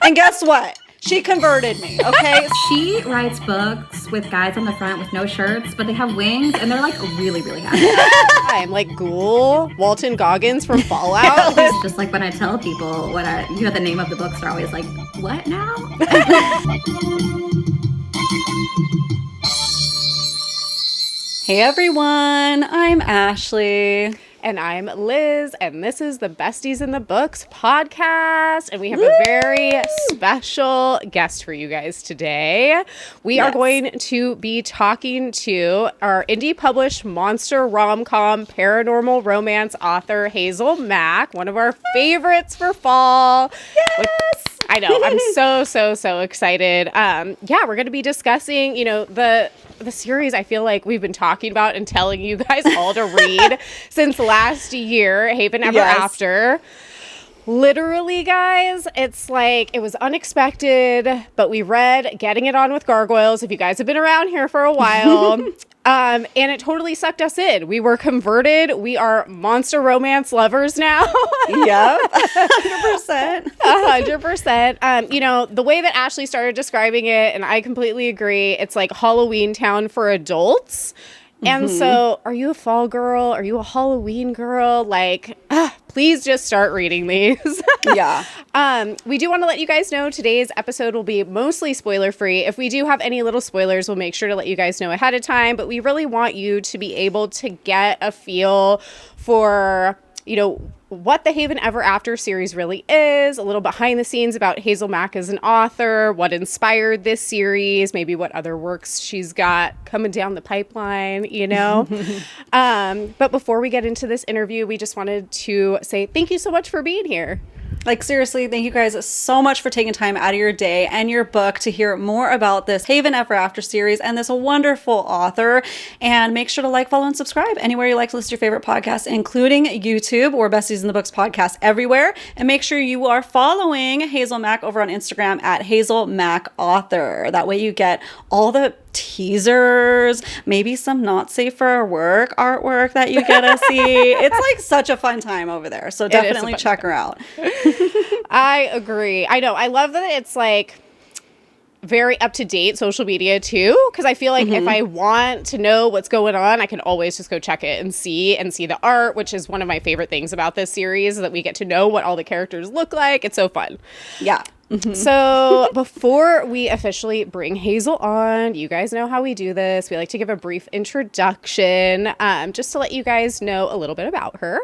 And guess what? She converted me, okay? She writes books with guys on the front with no shirts, but they have wings, and they're, like, really, really happy. I'm like Ghoul, Walton Goggins from Fallout. It's just like when I tell people the name of the books, they're always like, what now? Hey, everyone. I'm Ashley. And I'm Liz, and this is the Besties in the Books podcast. And we have a very special guest for you guys today. We are going to be talking to our indie published monster romcom paranormal romance author, Hazel Mack, one of our favorites for fall. Yes! I know. I'm so excited. We're going to be discussing, the series I feel like we've been talking about and telling you guys all to read since last year, Haven Ever After. Literally, guys, it's like it was unexpected, but we read Getting It On with Gargoyles, if you guys have been around here for a while. And it totally sucked us in. We were converted. We are monster romance lovers now. Yep, 100%. 100%. The way that Ashley started describing it, and I completely agree, it's like Halloweentown for adults. And so, are you a fall girl? Are you a Halloween girl? Please just start reading these. Yeah. We do want to let you guys know today's episode will be mostly spoiler free. If we do have any little spoilers, we'll make sure to let you guys know ahead of time. But we really want you to be able to get a feel for, what the Haven Ever After series really is, a little behind the scenes about Hazel Mack as an author, what inspired this series, maybe what other works she's got coming down the pipeline, But before we get into this interview, we just wanted to say thank you so much for being here. Seriously, thank you guys so much for taking time out of your day and your book to hear more about this Haven Ever After series and this wonderful author. And make sure to like, follow, and subscribe anywhere you like to listen to your favorite podcasts, including YouTube or Besties in the Books podcast everywhere. And make sure you are following Hazel Mack over on Instagram at Hazel Mack Author. That way you get all the teasers, maybe some not safe for work artwork that you get to see. It's such a fun time over there. So definitely check her out. I agree. I know. I love that it's very up-to-date social media too, because I feel like if I want to know what's going on, I can always just go check it and see the art, which is one of my favorite things about this series, that we get to know what all the characters look like. It's so fun. Yeah. So before we officially bring Hazel on, you guys know how we do this. We like to give a brief introduction, just to let you guys know a little bit about her.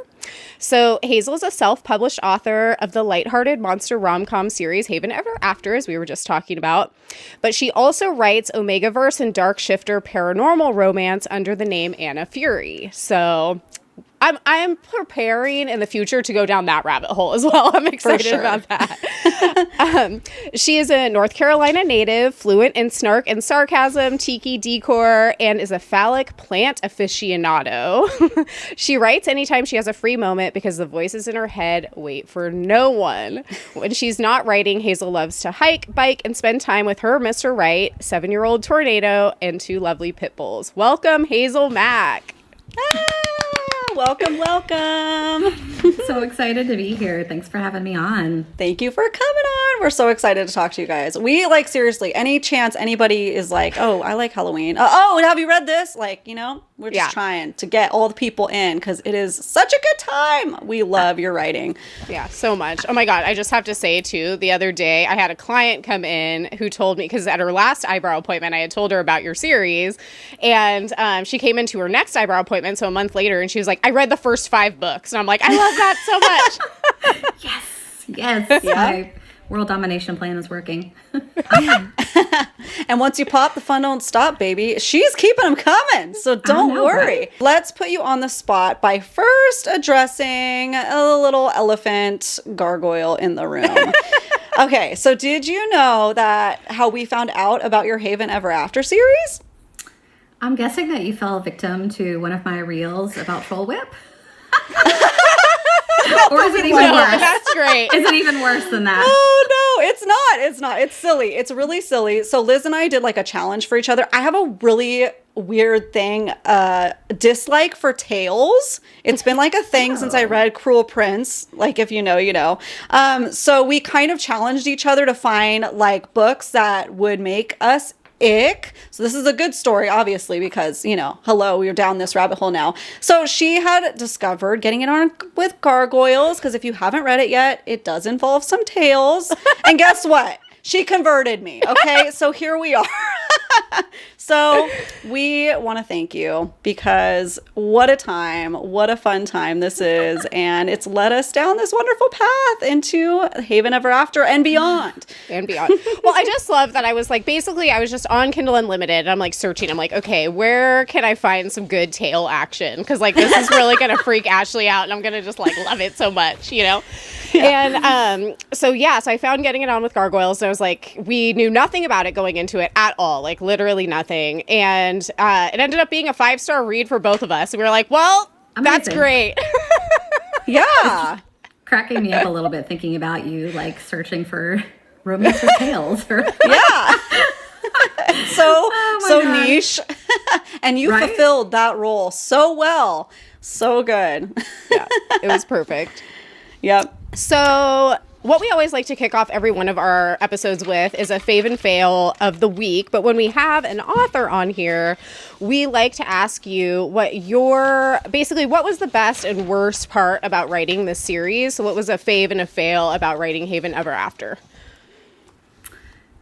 So Hazel is a self-published author of the lighthearted monster rom-com series Haven Ever After, as we were just talking about. But she also writes omegaverse and dark shifter paranormal romance under the name Anna Fury. So I'm preparing in the future to go down that rabbit hole as well. I'm excited about that. She is a North Carolina native, fluent in snark and sarcasm, tiki, decor, and is a phallic plant aficionado. She writes anytime she has a free moment because the voices in her head wait for no one. When she's not writing, Hazel loves to hike, bike, and spend time with her Mr. Right, 7-year-old Tornado, and 2 lovely pit bulls. Welcome, Hazel Mack. Welcome. So excited to be here. Thanks for having me on. Thank you for coming on. We're so excited to talk to you guys. We seriously, any chance anybody is oh, I like Halloween. Have you read this? We're just trying to get all the people in because it is such a good time. We love your writing. Yeah, so much. Oh my God. I just have to say too, the other day I had a client come in who told me, because at her last eyebrow appointment, I had told her about your series, and she came into her next eyebrow appointment, so a month later, and she was like, I read the first 5 books. And I'm like, I love that so much. Yes. My world domination plan is working. And once you pop, the fun don't stop, baby. She's keeping them coming, so don't worry. Right? Let's put you on the spot by first addressing a little elephant gargoyle in the room. Okay, so did you know that how we found out about your Haven Ever After series? I'm guessing that you fell victim to one of my reels about Troll Whip. Or is it even worse? That's great. Is it even worse than that? Oh, no, it's not. It's not. It's silly. It's really silly. So Liz and I did like a challenge for each other. I have a really weird thing, dislike for tales. It's been like a thing since I read Cruel Prince. Like, if you know, you know. So we kind of challenged each other to find like books that would make us ick. So this is a good story, obviously, because, you know, hello, we're down this rabbit hole now. So she had discovered getting it on with Gargoyles, because if you haven't read it yet, it does involve some tales. And guess what? She converted me. Okay, so here we are. So we want to thank you, because what a time, what a fun time this is. And it's led us down this wonderful path into Haven Ever After and beyond. And beyond. Well, I just love that I was like, basically, I was just on Kindle Unlimited. And I'm like searching. I'm like, okay, where can I find some good tale action? Because like this is really going to freak Ashley out. And I'm going to just like love it so much, you know? Yeah. And so I found Getting It On with Gargoyles. And I was like, we knew nothing about it going into it at all, like literally nothing. And it ended up being a 5-star read for both of us. And we were like, well, that's great. Yeah. Cracking me up a little bit thinking about you like searching for romance or tales. Yeah. So God. niche. And you fulfilled that role so well. So good. Yeah, it was perfect. Yep. So what we always like to kick off every one of our episodes with is a fave and fail of the week. But when we have an author on here, we like to ask you what was the best and worst part about writing this series? So what was a fave and a fail about writing Haven Ever After?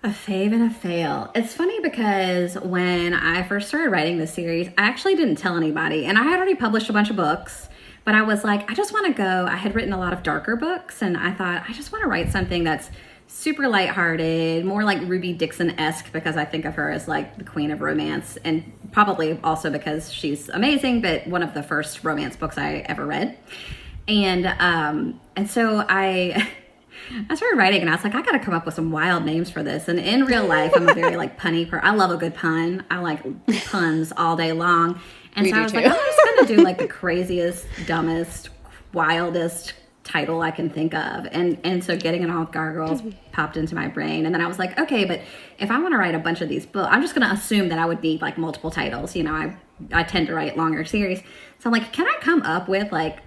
A fave and a fail. It's funny because when I first started writing this series, I actually didn't tell anybody. And I had already published a bunch of books. But I was like, I just want to go. I had written a lot of darker books, and I thought, I just want to write something that's super lighthearted, more like Ruby Dixon-esque, because I think of her as like the queen of romance, and probably also because she's amazing, but one of the first romance books I ever read. And so I started writing, and I was like, I got to come up with some wild names for this. And in real life, I'm a very like punny person. I love a good pun. I like puns all day long. And so I was like, I'm just going to do like the craziest, dumbest, wildest title I can think of. And so Getting It On with Gargoyles popped into my brain. And then I was like, okay, but if I want to write a bunch of these books, I'm just going to assume that I would need like multiple titles. You know, I tend to write longer series. So I'm like, can I come up with like,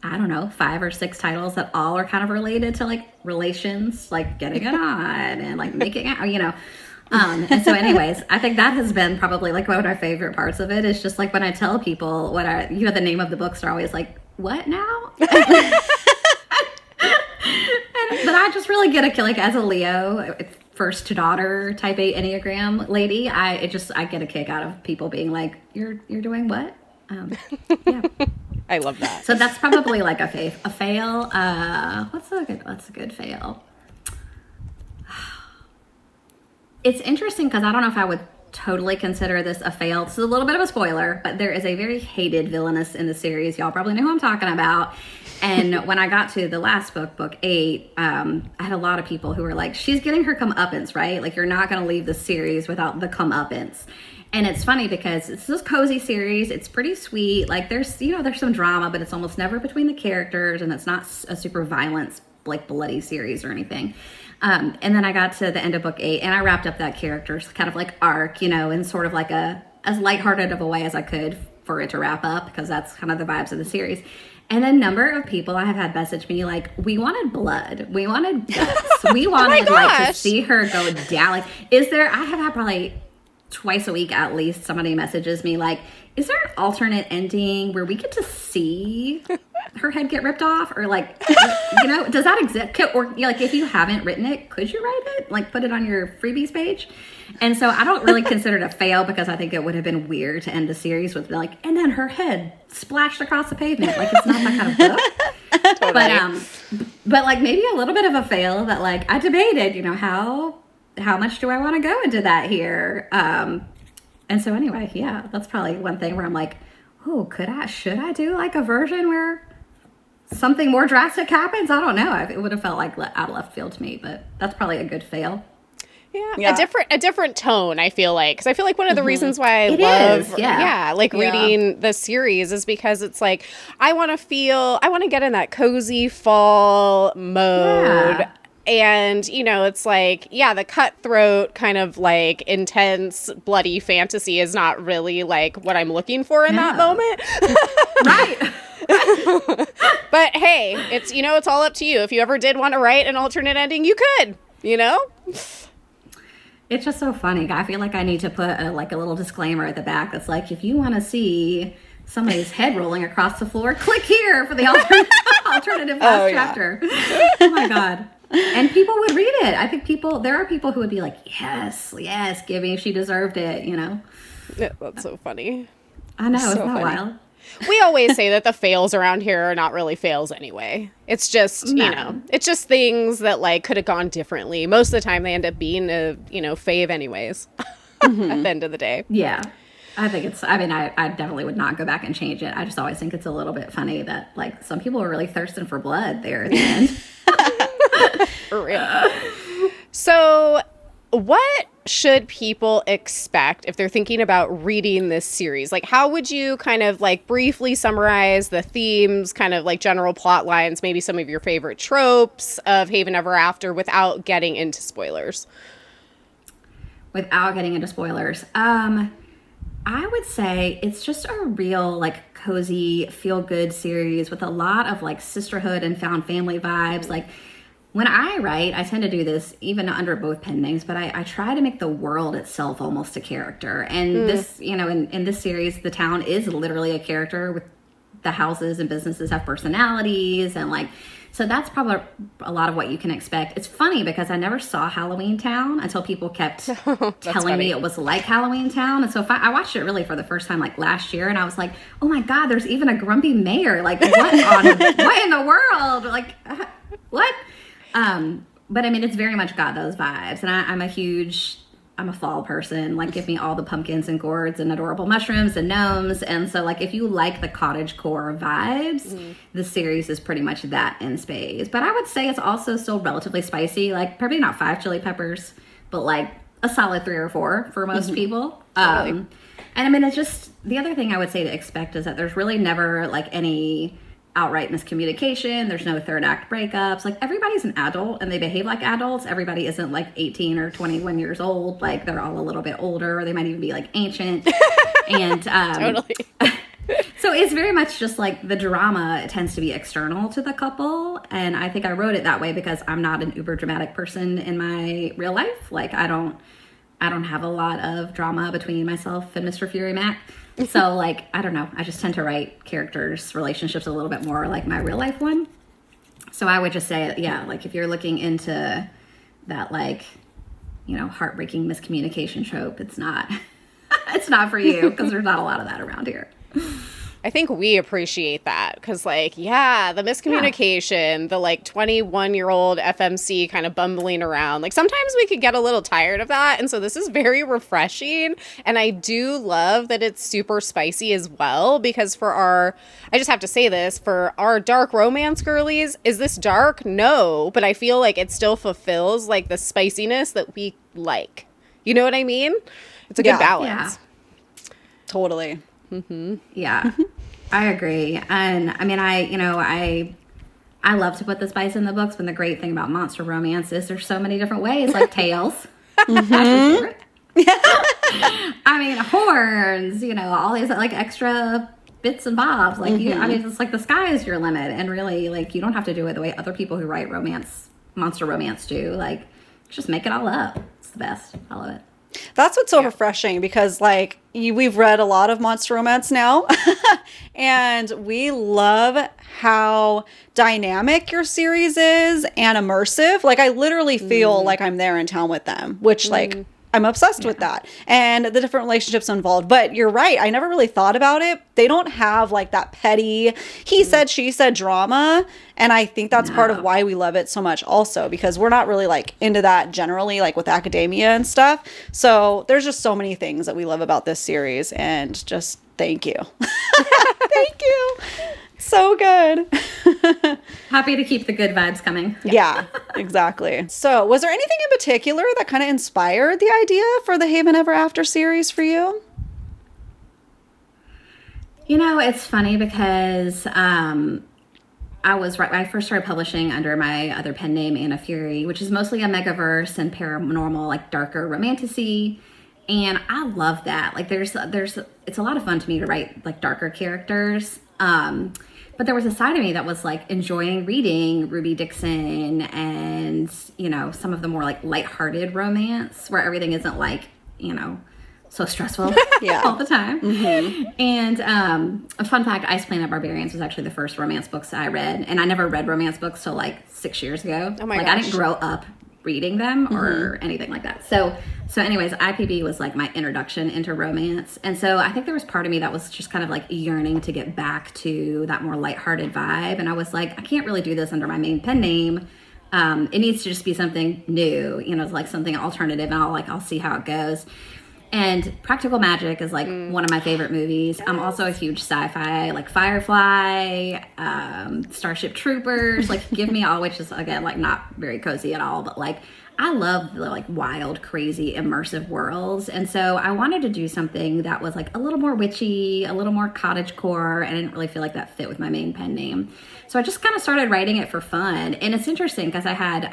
I don't know, 5 or 6 titles that all are kind of related to like relations, like getting it on and like making out, you know. And so anyways, I think that has been probably like one of my favorite parts of it is just like when I tell people the name of the books are always like, what now? But I just really get a like as a Leo, first to daughter type A Enneagram lady, I get a kick out of people being like, you're doing what? Yeah. I love that. So that's probably like a fail. What's a good fail? It's interesting because I don't know if I would totally consider this a fail. This is a little bit of a spoiler, but there is a very hated villainess in the series. Y'all probably know who I'm talking about. And when I got to the last book 8, I had a lot of people who were like, she's getting her comeuppance, right? Like, you're not going to leave the series without the comeuppance. And it's funny because it's this cozy series. It's pretty sweet. Like, there's some drama, but it's almost never between the characters, and it's not a super violent, like, bloody series or anything. And then I got to the end of book 8, and I wrapped up that character's kind of like arc, you know, in sort of like as lighthearted of a way as I could for it to wrap up, because that's kind of the vibes of the series. And a number of people I have had message me like, we wanted blood, we wanted guts, we wanted like to see her go down. Like, I have had probably twice a week at least somebody messages me like, is there an alternate ending where we get to see her head get ripped off, or like, you know, does that exist? Or like, if you haven't written it, could you write it? Like, put it on your freebies page. And so I don't really consider it a fail, because I think it would have been weird to end the series with like, and then her head splashed across the pavement. Like, it's not that kind of book. Totally. But like maybe a little bit of a fail that like I debated, you know, how much do I want to go into that here? And so anyway, yeah, that's probably one thing where I'm like, oh, should I do like a version where something more drastic happens? I don't know. It would have felt like out of left field to me, but that's probably a good fail. Yeah. A different tone, I feel like. Because I feel like one of the reasons why I love reading the series is because it's like, I want to get in that cozy fall mode. And, you know, it's like, yeah, the cutthroat kind of like intense, bloody fantasy is not really like what I'm looking for in that moment. Right. But hey, it's, you know, it's all up to you. If you ever did want to write an alternate ending, you could, you know? It's just so funny. I feel like I need to put a little disclaimer at the back that's like, if you want to see somebody's head rolling across the floor, click here for the alternative last chapter. Oh my God. And people would read it. I think there are people who would be like, yes, give me, she deserved it, you know? Yeah, that's so funny. I know, So isn't that funny. wild? We always say that the fails around here are not really fails anyway. It's just, you know, it's just things that like could have gone differently. Most of the time they end up being a, you know, fave anyways at the end of the day. Yeah. I think I definitely would not go back and change it. I just always think it's a little bit funny that like some people are really thirsting for blood there at the end. For real. So what should people expect if they're thinking about reading this series? Like, how would you kind of like briefly summarize the themes, kind of like general plot lines, maybe some of your favorite tropes of Haven Ever After without getting into spoilers? Without getting into spoilers, I would say it's just a real like cozy, feel good series with a lot of like sisterhood and found family vibes. Like when I write, I tend to do this even under both pen names, but I try to make the world itself almost a character. And this, you know, in this series, the town is literally a character with the houses and businesses have personalities and like, so that's probably a lot of what you can expect. It's funny because I never saw Halloweentown until people kept telling me it was like Halloweentown. And so I watched it really for the first time like last year and I was like, oh my God, there's even a grumpy mayor. Like what in the world? Like what? But I mean, it's very much got those vibes. And I'm a fall person. Like give me all the pumpkins and gourds and adorable mushrooms and gnomes. And so like if you like the cottagecore vibes, the series is pretty much that in spades. But I would say it's also still relatively spicy. Like probably not 5 chili peppers, but like a solid 3 or 4 for most people. And I mean, it's just the other thing I would say to expect is that there's really never like any outright miscommunication. There's no third act breakups. Like everybody's an adult and they behave like adults. Everybody isn't like 18 or 21 years old. Like they're all a little bit older or they might even be like ancient. And Totally. so it's very much just like the drama tends to be external to the couple. And I think I wrote it that way because I'm not an uber dramatic person in my real life. Like I don't have a lot of drama between myself and Mr. Fury Mac. So, like, I don't know. I just tend to write characters' relationships a little bit more like my real life one. So I would just say, yeah, like, if you're looking into that, like, you know, heartbreaking miscommunication trope, it's not for you because there's not a lot of that around here. I think we appreciate that because, like, yeah, the miscommunication, the, like, 21-year-old FMC kind of bumbling around. Like, sometimes we could get a little tired of that, and so this is very refreshing, and I do love that it's super spicy as well because I just have to say this, for our dark romance girlies, is this dark? No, but I feel like it still fulfills, like, the spiciness that we like. You know what I mean? It's a good balance. Yeah. Totally. Mm-hmm. Yeah, I agree. And I mean, I love to put the spice in the books, but the great thing about monster romance is there's so many different ways, like tails. I mean, horns, you know, all these like extra bits and bobs. Like I mean, it's like the sky is your limit. And really, like, you don't have to do it the way other people who write monster romance do. Like, just make it all up. It's the best. I love it. That's what's so refreshing because, like, we've read a lot of monster romance now, and we love how dynamic your series is and immersive. Like, I literally feel like I'm there in town with them, which, like, I'm obsessed with that and the different relationships involved. But you're right. I never really thought about it. They don't have like that petty he said, she said drama. And I think that's part of why we love it so much also, because we're not really like into that generally, like with academia and stuff. So there's just so many things that we love about this series, and just thank you. Thank you. So good. Happy to keep the good vibes coming. Yeah, exactly. So was there anything in particular that kind of inspired the idea for the Haven Ever After series for you? You know, it's funny because I first started publishing under my other pen name, Anna Fury, which is mostly omegaverse and paranormal, like darker romantasy. And I love that. Like it's a lot of fun to me to write like darker characters. But there was a side of me that was like enjoying reading Ruby Dixon and, you know, some of the more like lighthearted romance where everything isn't like, you know, so stressful all the time. Mm-hmm. And a fun fact, Ice Planet Barbarians was actually the first romance books I read. And I never read romance books till like 6 years ago. Oh my gosh. I didn't grow up reading them or anything like that. So anyways, IPB was like my introduction into romance. And so I think there was part of me that was just kind of like yearning to get back to that more lighthearted vibe. And I was like, I can't really do this under my main pen name. It needs to just be something new, you know, like something alternative, and I'll see how it goes. And Practical Magic is like one of my favorite movies. I'm also a huge sci-fi, like Firefly, Starship Troopers, like give me all, which is again like not very cozy at all, but like I love the like wild, crazy, immersive worlds. And so I wanted to do something that was like a little more witchy, a little more cottagecore, and I didn't really feel like that fit with my main pen name. So I just kind of started writing it for fun. And it's interesting because I had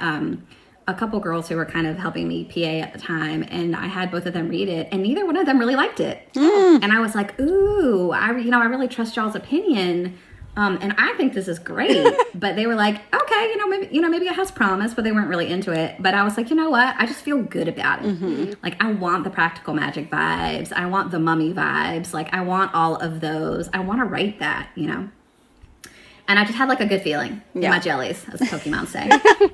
a couple girls who were kind of helping me PA at the time, and I had both of them read it, and neither one of them really liked it. And I was like, ooh, I really trust y'all's opinion. And I think this is great. But they were like, okay, maybe it has promise, but they weren't really into it. But I was like, you know what? I just feel good about it. Mm-hmm. Like, I want the Practical Magic vibes. I want the Mummy vibes. Like, I want all of those. I want to write that, you know? And I just had like a good feeling in my jellies, as Pokemon say.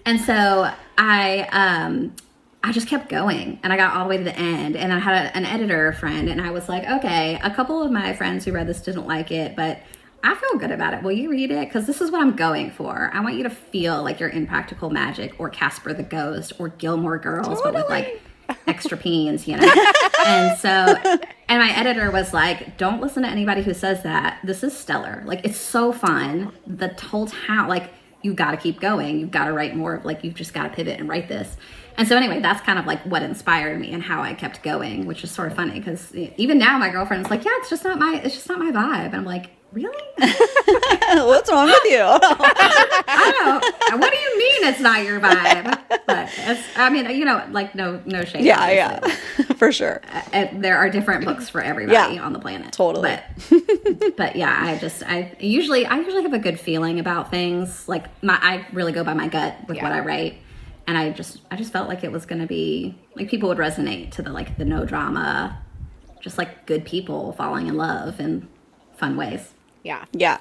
And so I just kept going, and I got all the way to the end, and I had an editor friend, and I was like, okay, a couple of my friends who read this didn't like it, but I feel good about it. Will you read it? Because this is what I'm going for. I want you to feel like you're in Practical Magic or Casper the Ghost or Gilmore Girls, but with like extra peens, you know? And my editor was like, don't listen to anybody who says that. This is stellar. Like, it's so fun. The whole town, like, you've got to keep going. You've got to write more. Like, you've just got to pivot and write this. And so anyway, that's kind of like what inspired me and how I kept going, which is sort of funny because even now my girlfriend's like, yeah, it's just not my vibe. And I'm like, really? What's wrong with you? I don't know. What do you mean it's not your vibe? But like no shame. Yeah, for sure. There are different books for everybody on the planet. Totally. But yeah, I usually have a good feeling about things. Like I really go by my gut with what I write. And I just felt like it was going to be like people would resonate to the no drama, just like good people falling in love in fun ways. Yeah.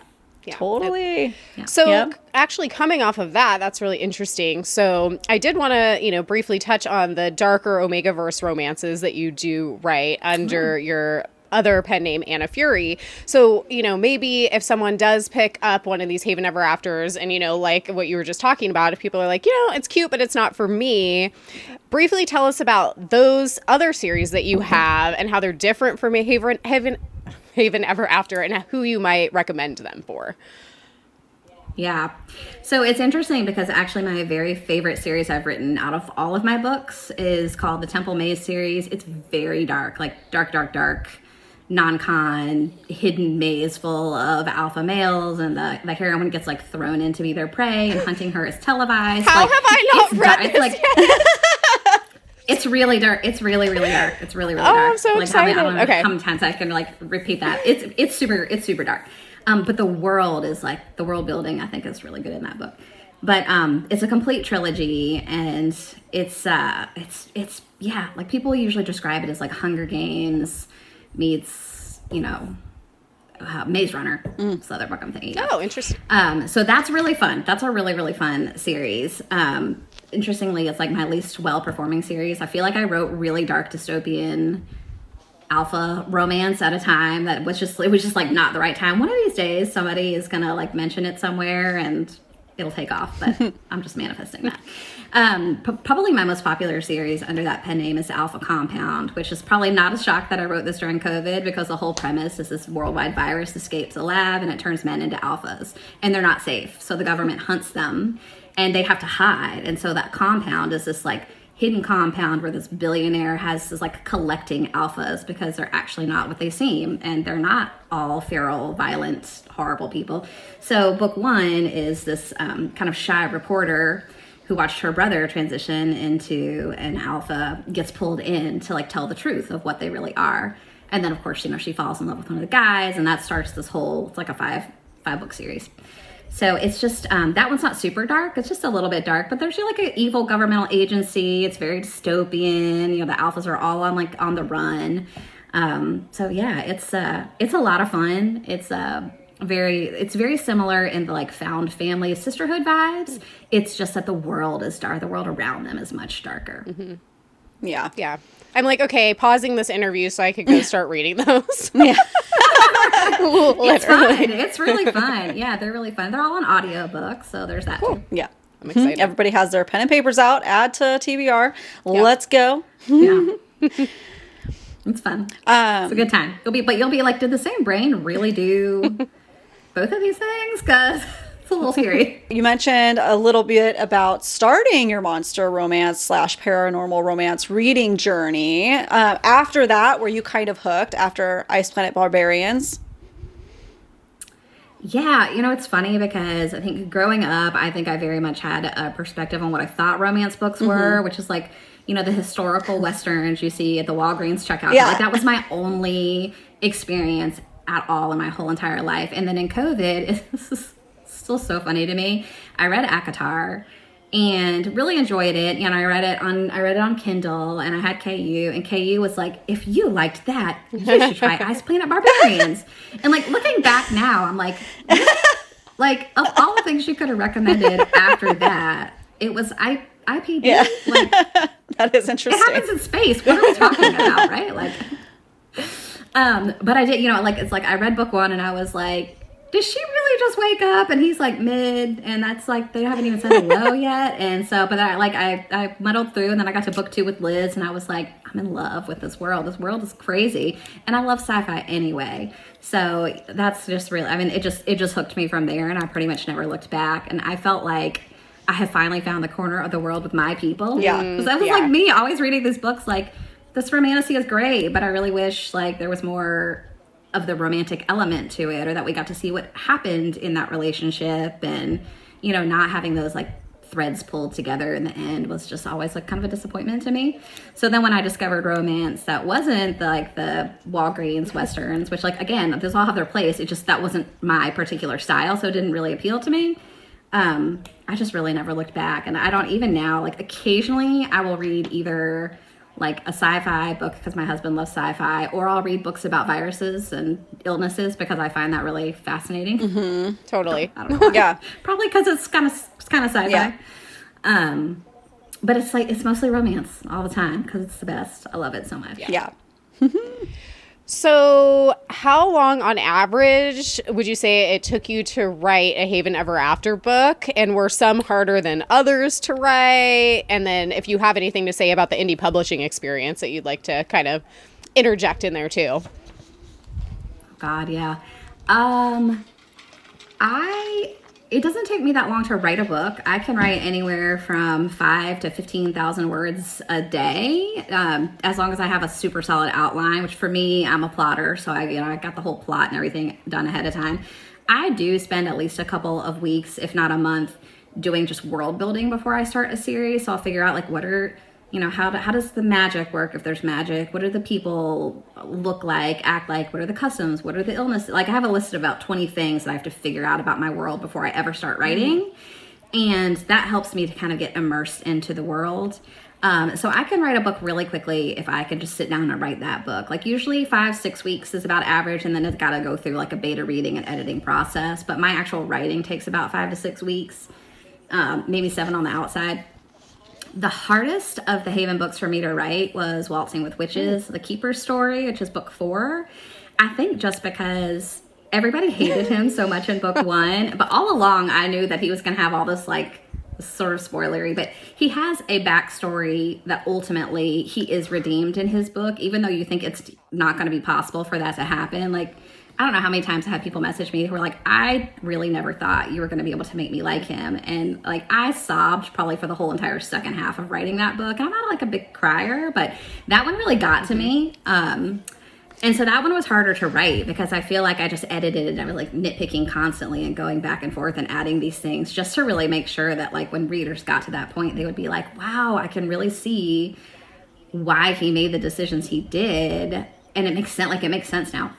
Totally. So actually coming off of that, that's really interesting. So I did want to, briefly touch on the darker omegaverse romances that you do write under your other pen name, Anna Fury. So, maybe if someone does pick up one of these Haven Ever Afters and, like what you were just talking about, if people are like, it's cute, but it's not for me, briefly tell us about those other series that you have and how they're different from Haven Ever After and who you might recommend them for. Yeah. So it's interesting because actually my very favorite series I've written out of all of my books is called the Temple Maze series. It's very dark, like dark, non-con, hidden maze full of alpha males, and the heroine gets like thrown in to be their prey, and hunting her is televised. How have I not read this yet? It's really dark. It's really, really dark. It's really, really dark. I'm so excited. I don't know how many times I can repeat that. It's super dark. But the world is the world building, I think, is really good in that book. But it's a complete trilogy, and it's people usually describe it as like Hunger Games meets, Maze Runner. It's the other book I'm thinking of. Oh, interesting. So that's really fun. That's a really, really fun series. Interestingly, it's like my least well-performing series. I feel like I wrote really dark dystopian alpha romance at a time that was just like not the right time. One of these days, somebody is gonna mention it somewhere and it'll take off, but I'm just manifesting that. Probably my most popular series under that pen name is Alpha Compound, which is probably not a shock that I wrote this during COVID, because the whole premise is this worldwide virus escapes a lab and it turns men into alphas, and they're not safe. So the government hunts them and they have to hide. And so that compound is this hidden compound where this billionaire is like collecting alphas because they're actually not what they seem, and they're not all feral, violent, horrible people. So book one is this kind of shy reporter who watched her brother transition into an alpha, gets pulled in to like tell the truth of what they really are. And then of course, she falls in love with one of the guys, and that starts this whole, it's like a five book series. So it's just, that one's not super dark. It's just a little bit dark, but there's like an evil governmental agency. It's very dystopian. The alphas are all on the run. So yeah, it's a lot of fun. It's very similar in the like found family sisterhood vibes. It's just that the world is dark. The world around them is much darker. Mm-hmm. Yeah. Yeah. I'm like, okay, pausing this interview so I could go start reading those. Yeah. It's fun. It's really fun. Yeah, they're really fun. They're all on audiobook, so there's that too. Yeah. I'm excited. Everybody has their pen and papers out. Add to TBR. Yep. Let's go. Yeah. It's fun. It's a good time. You'll be like, did the same brain really do both of these things? Because it's a little scary. You mentioned a little bit about starting your monster romance / paranormal romance reading journey. After that, were you kind of hooked after Ice Planet Barbarians? Yeah, it's funny because I think growing up, I think I very much had a perspective on what I thought romance books were, which is like, the historical Westerns you see at the Walgreens checkout. Yeah. Like that was my only experience at all in my whole entire life. And then in COVID, it's still so funny to me. I read ACOTAR and really enjoyed it. I read it on Kindle, and I had KU, and KU was like, if you liked that, you should try Ice Planet Barbarians. And like looking back now, I'm like, like of all the things you could have recommended after that, it was IPB. Yeah. Like that is interesting. It happens in space. What are we talking about, right? Like, but I did, it's like I read book one and I was like, did she really just wake up? And he's like mid, and that's like, they haven't even said hello yet. And so, but I muddled through, and then I got to book two with Liz, and I was like, I'm in love with this world. This world is crazy. And I love sci-fi anyway. So that's just really, it just hooked me from there, and I pretty much never looked back. And I felt like I have finally found the corner of the world with my people. Yeah. Because that was like me always reading these books, like, this romantasy is great, but I really wish like there was more of the romantic element to it, or that we got to see what happened in that relationship, and not having those like threads pulled together in the end was just always like kind of a disappointment to me. So then when I discovered romance that wasn't the Walgreens Westerns, which like again, those all have their place, it just that wasn't my particular style, so it didn't really appeal to me. I just really never looked back, and I don't even now. Like occasionally I will read either like a sci-fi book because my husband loves sci-fi, or I'll read books about viruses and illnesses because I find that really fascinating. Mm-hmm. Totally. I don't know why. Yeah. Probably because it's kind of sci-fi. Yeah. But it's mostly romance all the time because it's the best. I love it so much. Yeah. So how long on average would you say it took you to write a Haven Ever After book? And were some harder than others to write? And then if you have anything to say about the indie publishing experience that you'd like to kind of interject in there too. God, yeah. It doesn't take me that long to write a book. I can write anywhere from 5,000 to 15,000 words a day, as long as I have a super solid outline, which for me, I'm a plotter. So I got the whole plot and everything done ahead of time. I do spend at least a couple of weeks, if not a month, doing just world building before I start a series. So I'll figure out like what are, how does the magic work if there's magic? What do the people look like, act like? What are the customs? What are the illnesses? Like I have a list of about 20 things that I have to figure out about my world before I ever start writing. And that helps me to kind of get immersed into the world. So I can write a book really quickly if I can just sit down and write that book. Like usually 5-6 weeks is about average, and then it's got to go through like a beta reading and editing process. But my actual writing takes about 5 to 6 weeks, maybe 7 on the outside. The hardest of the Haven books for me to write was Waltzing with Witches, The Keeper's Story, which is book 4. I think just because everybody hated him so much in book 1, but all along I knew that he was going to have all this like sort of spoilery, but he has a backstory that ultimately he is redeemed in his book, even though you think it's not going to be possible for that to happen. Like I don't know how many times I had people message me who were like, I really never thought you were going to be able to make me like him. And like, I sobbed probably for the whole entire second half of writing that book. And I'm not like a big crier, but that one really got to me. And so that one was harder to write because I feel like I just edited and I was like nitpicking constantly and going back and forth and adding these things just to really make sure that like when readers got to that point, they would be like, wow, I can really see why he made the decisions he did. And it makes sense. Like, it makes sense now.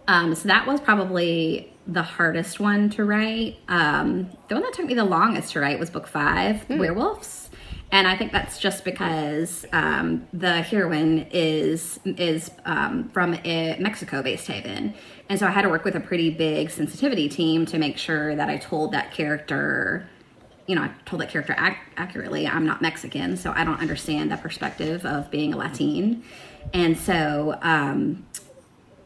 So that was probably the hardest one to write. The one that took me the longest to write was book 5, Werewolves. And I think that's just because the heroine is from a Mexico-based haven. And so I had to work with a pretty big sensitivity team to make sure that I told that character, accurately. I'm not Mexican, so I don't understand that perspective of being a Latin. And so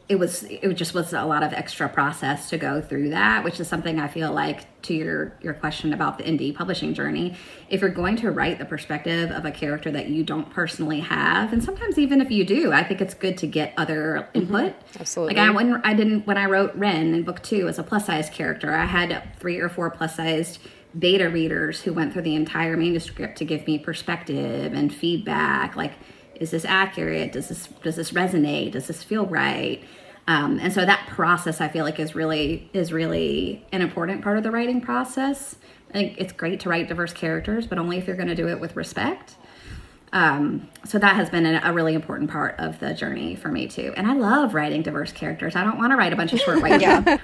it just was a lot of extra process to go through that, which is something I feel like, to your question about the indie publishing journey, if you're going to write the perspective of a character that you don't personally have, and sometimes even if you do, I think it's good to get other input. Absolutely. Like when I wrote Ren in book 2 as a plus size character, I had 3 or 4 plus sized beta readers who went through the entire manuscript to give me perspective and feedback. Like, is this accurate? Does this resonate? Does this feel right? And so that process, I feel like, is really an important part of the writing process. I think it's great to write diverse characters, but only if you're going to do it with respect. So that has been a really important part of the journey for me too. And I love writing diverse characters. I don't want to write a bunch of short white people.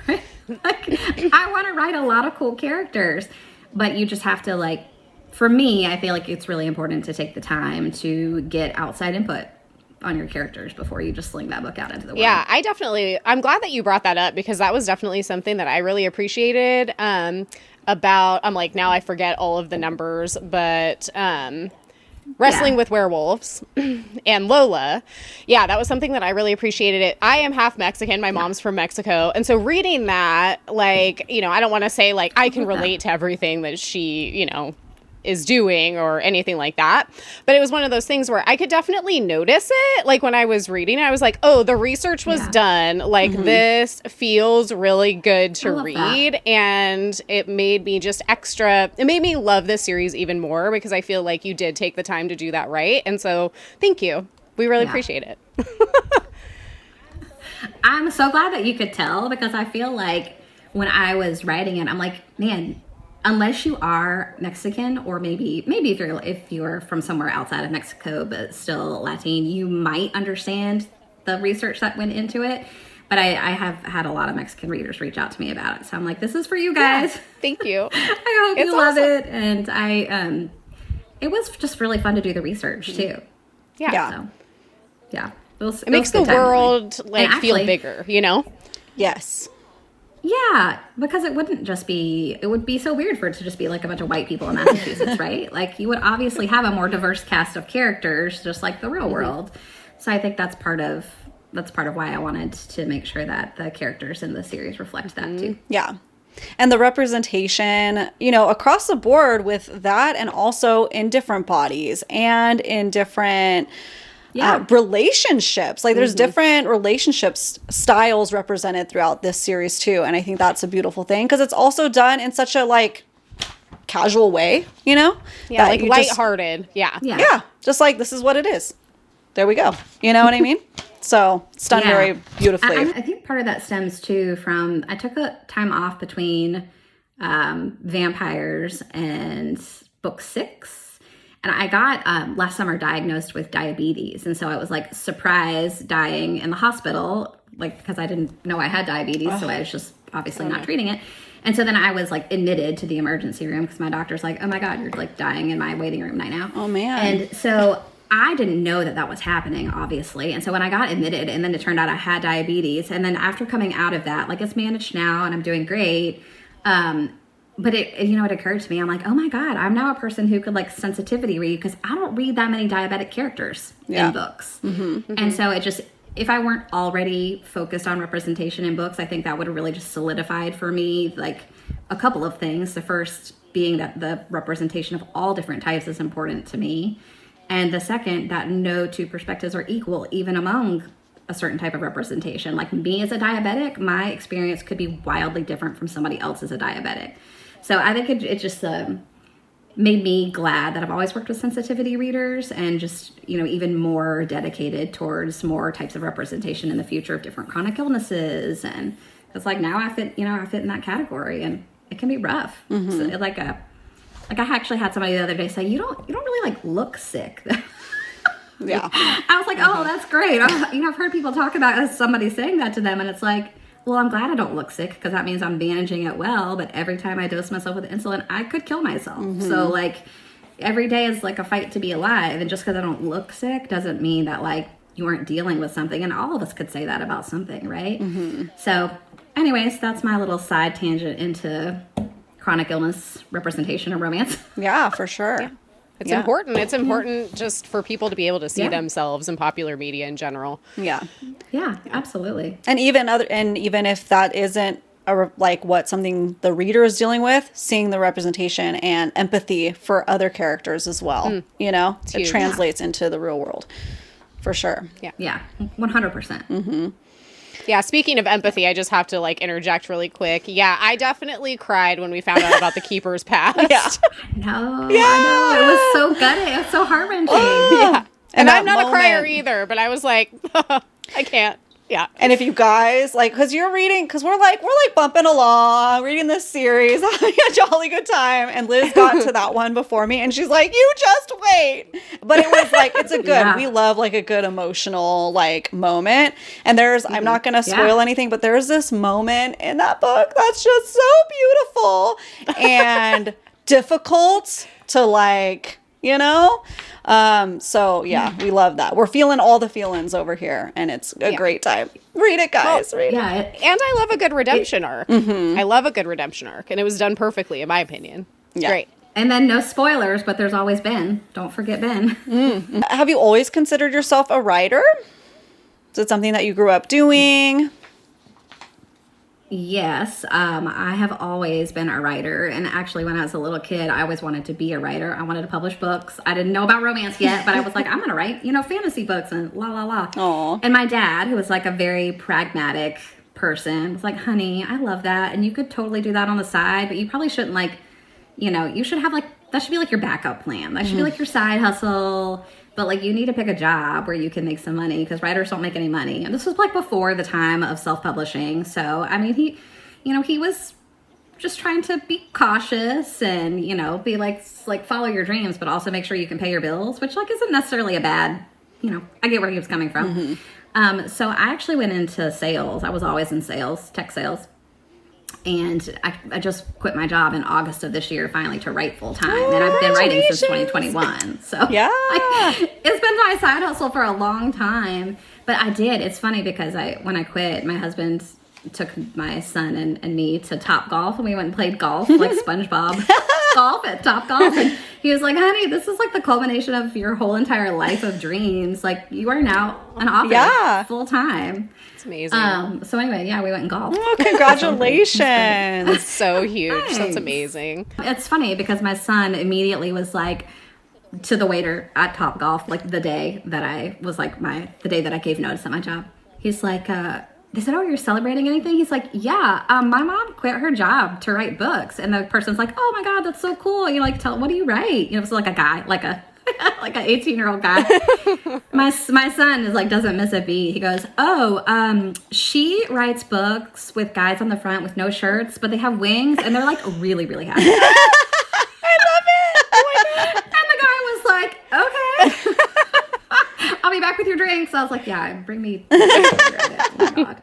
Like, I want to write a lot of cool characters, but you just have to, like, for me, I feel like it's really important to take the time to get outside input on your characters before you just sling that book out into the world. Yeah, I'm glad that you brought that up, because that was definitely something that I really appreciated I'm like, now I forget all of the numbers, but Wrestling with Werewolves and Lola. Yeah, that was something that I really appreciated. I am half Mexican. My mom's from Mexico. And so reading that, like, I don't want to say like I can relate to everything that she, is doing or anything like that. But it was one of those things where I could definitely notice it. Like, when I was reading, I was like, oh, the research was done. Like, this feels really good to read. That. And it made me it made me love this series even more, because I feel like you did take the time to do that right. And so thank you. We really appreciate it. I'm so glad that you could tell, because I feel like when I was writing it, I'm like, man, unless you are Mexican, or maybe if you're from somewhere outside of Mexico but still Latin, you might understand the research that went into it. But I have had a lot of Mexican readers reach out to me about it, so I'm like, this is for you guys. Yeah, thank you. I hope you love it. And it was just really fun to do the research too. Yeah. So, yeah. It makes the world feel bigger, Yes. Yeah, because it would be so weird for it to just be like a bunch of white people in Massachusetts, right? Like, you would obviously have a more diverse cast of characters, just like the real world. So I think that's part of why I wanted to make sure that the characters in the series reflect that too. Yeah. And the representation, across the board with that, and also in different bodies and in different relationships. Like, there's different relationships styles represented throughout this series too, and I think that's a beautiful thing, because it's also done in such a like casual way, like lighthearted. Yeah, just like, this is what it is, there we go, you know what I mean? So it's done very beautifully. I think part of that stems too from, I took a time off between vampires and book 6. And I got last summer diagnosed with diabetes. And so I was like surprised dying in the hospital, like, because I didn't know I had diabetes. So I was just obviously not treating it. And so then I was like admitted to the emergency room, because my doctor's like, oh my God, you're like dying in my waiting room right now. Oh man. And so I didn't know that was happening, obviously. And so when I got admitted, and then it turned out I had diabetes. And then after coming out of that, like, it's managed now and I'm doing great. But it occurred to me, I'm like, oh my God, I'm now a person who could like sensitivity read, because I don't read that many diabetic characters in books. And so if I weren't already focused on representation in books, I think that would have really just solidified for me like a couple of things. The first being that the representation of all different types is important to me. And the second, that no two perspectives are equal, even among a certain type of representation. Like me as a diabetic, my experience could be wildly different from somebody else as a diabetic. So I think it just made me glad that I've always worked with sensitivity readers, and just, you know, even more dedicated towards more types of representation in the future of different chronic illnesses. And it's like now I fit in that category, and it can be rough. Mm-hmm. So like I actually had somebody the other day say, you don't really like look sick. Yeah. I was like, oh, that's great. I've heard people talk about somebody saying that to them, and it's like, well, I'm glad I don't look sick, because that means I'm managing it well. But every time I dose myself with insulin, I could kill myself. Mm-hmm. So like every day is like a fight to be alive. And just because I don't look sick doesn't mean that like you aren't dealing with something. And all of us could say that about something, right? Mm-hmm. So anyways, that's my little side tangent into chronic illness representation of romance. Yeah, for sure. Yeah. It's important. It's important just for people to be able to see themselves in popular media in general. Yeah. Yeah, absolutely. And even if that isn't something the reader is dealing with, seeing the representation and empathy for other characters as well, you know, it translates into the real world for sure. Yeah. Yeah. 100%. Mm-hmm. Yeah, speaking of empathy, I just have to like interject really quick. Yeah, I definitely cried when we found out about the Keeper's past. Yeah. I know. It was so gutted. It was so heart-wrenching. Yeah. And I'm not a crier either, but I was like, I can't. Yeah. And if you guys like, because we're like bumping along, reading this series, having a jolly good time. And Liz got to that one before me, and she's like, you just wait. But it was like, it's a good, we love like a good emotional like moment. And I'm not going to spoil anything, but there's this moment in that book that's just so beautiful and difficult to like, you know? So yeah, we love that. We're feeling all the feelings over here, and it's a great time. Read it, guys. Read it. And I love a good redemption arc. Mm-hmm. I love a good redemption arc, and it was done perfectly, in my opinion. It's great. And then no spoilers, but there's always Ben. Don't forget Ben. Mm-hmm. Have you always considered yourself a writer? Is it something that you grew up doing? Yes, I have always been a writer. And actually, when I was a little kid, I always wanted to be a writer. I wanted to publish books. I didn't know about romance yet, but I was like, I'm going to write, fantasy books and la, la, la. Aww. And my dad, who was like a very pragmatic person, was like, honey, I love that. And you could totally do that on the side, but you probably shouldn't you should have that should be like your backup plan. That should be like your side hustle. But like you need to pick a job where you can make some money, because writers don't make any money. And this was like before the time of self-publishing. So, I mean, he was just trying to be cautious and, be like follow your dreams, but also make sure you can pay your bills, which like isn't necessarily a bad, I get where he was coming from. Mm-hmm. So I actually went into sales. I was always in sales, tech sales. And I just quit my job in August of this year, finally, to write full time. And I've been writing since 2021. So yeah, it's been my side hustle for a long time. But I did. It's funny because when I quit, my husband took my son and me to Top Golf, and we went and played golf like SpongeBob golf at Top Golf. And he was like, honey, this is like the culmination of your whole entire life of dreams. Like, you are now an author full time. It's amazing. So anyway, we went and golfed. Oh, congratulations. That's so huge. Thanks. That's amazing. It's funny because my son immediately was like to the waiter at Top Golf, like the day that I was like the day that I gave notice at my job. He's like, they said, oh, you're celebrating anything? He's like, yeah, my mom quit her job to write books. And the person's like, oh my God, that's so cool. What do you write? So like a guy, like an 18-year-old guy. My son is like, doesn't miss a beat. He goes, she writes books with guys on the front with no shirts, but they have wings, and they're like really, really happy. I love it. Oh my God. And the guy was like, okay. I'll be back with your drinks. I was like, yeah, bring me. Oh my God.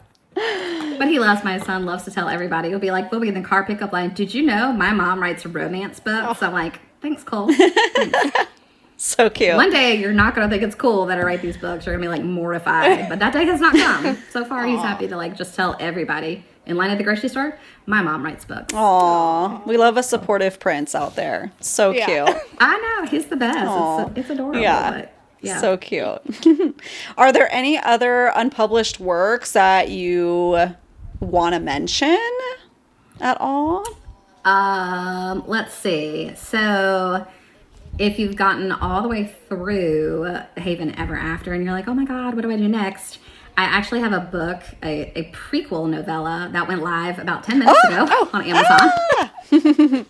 But my son loves to tell everybody. He'll be like, we'll be in the car pickup line, did you know my mom writes romance books? I'm like, thanks, Cole. Thanks. So cute. One day you're not going to think it's cool that I write these books. You're going to be like mortified. But that day has not come. So far, he's happy to like just tell everybody in line at the grocery store, my mom writes books. Aw, we love a supportive prince out there. So cute. I know, he's the best. It's adorable. Yeah. But, so cute. Are there any other unpublished works that you want to mention at all? Let's see. So if you've gotten all the way through Haven Ever After and you're like, oh my God, what do I do next? I actually have a book, a prequel novella that went live about 10 minutes ago on Amazon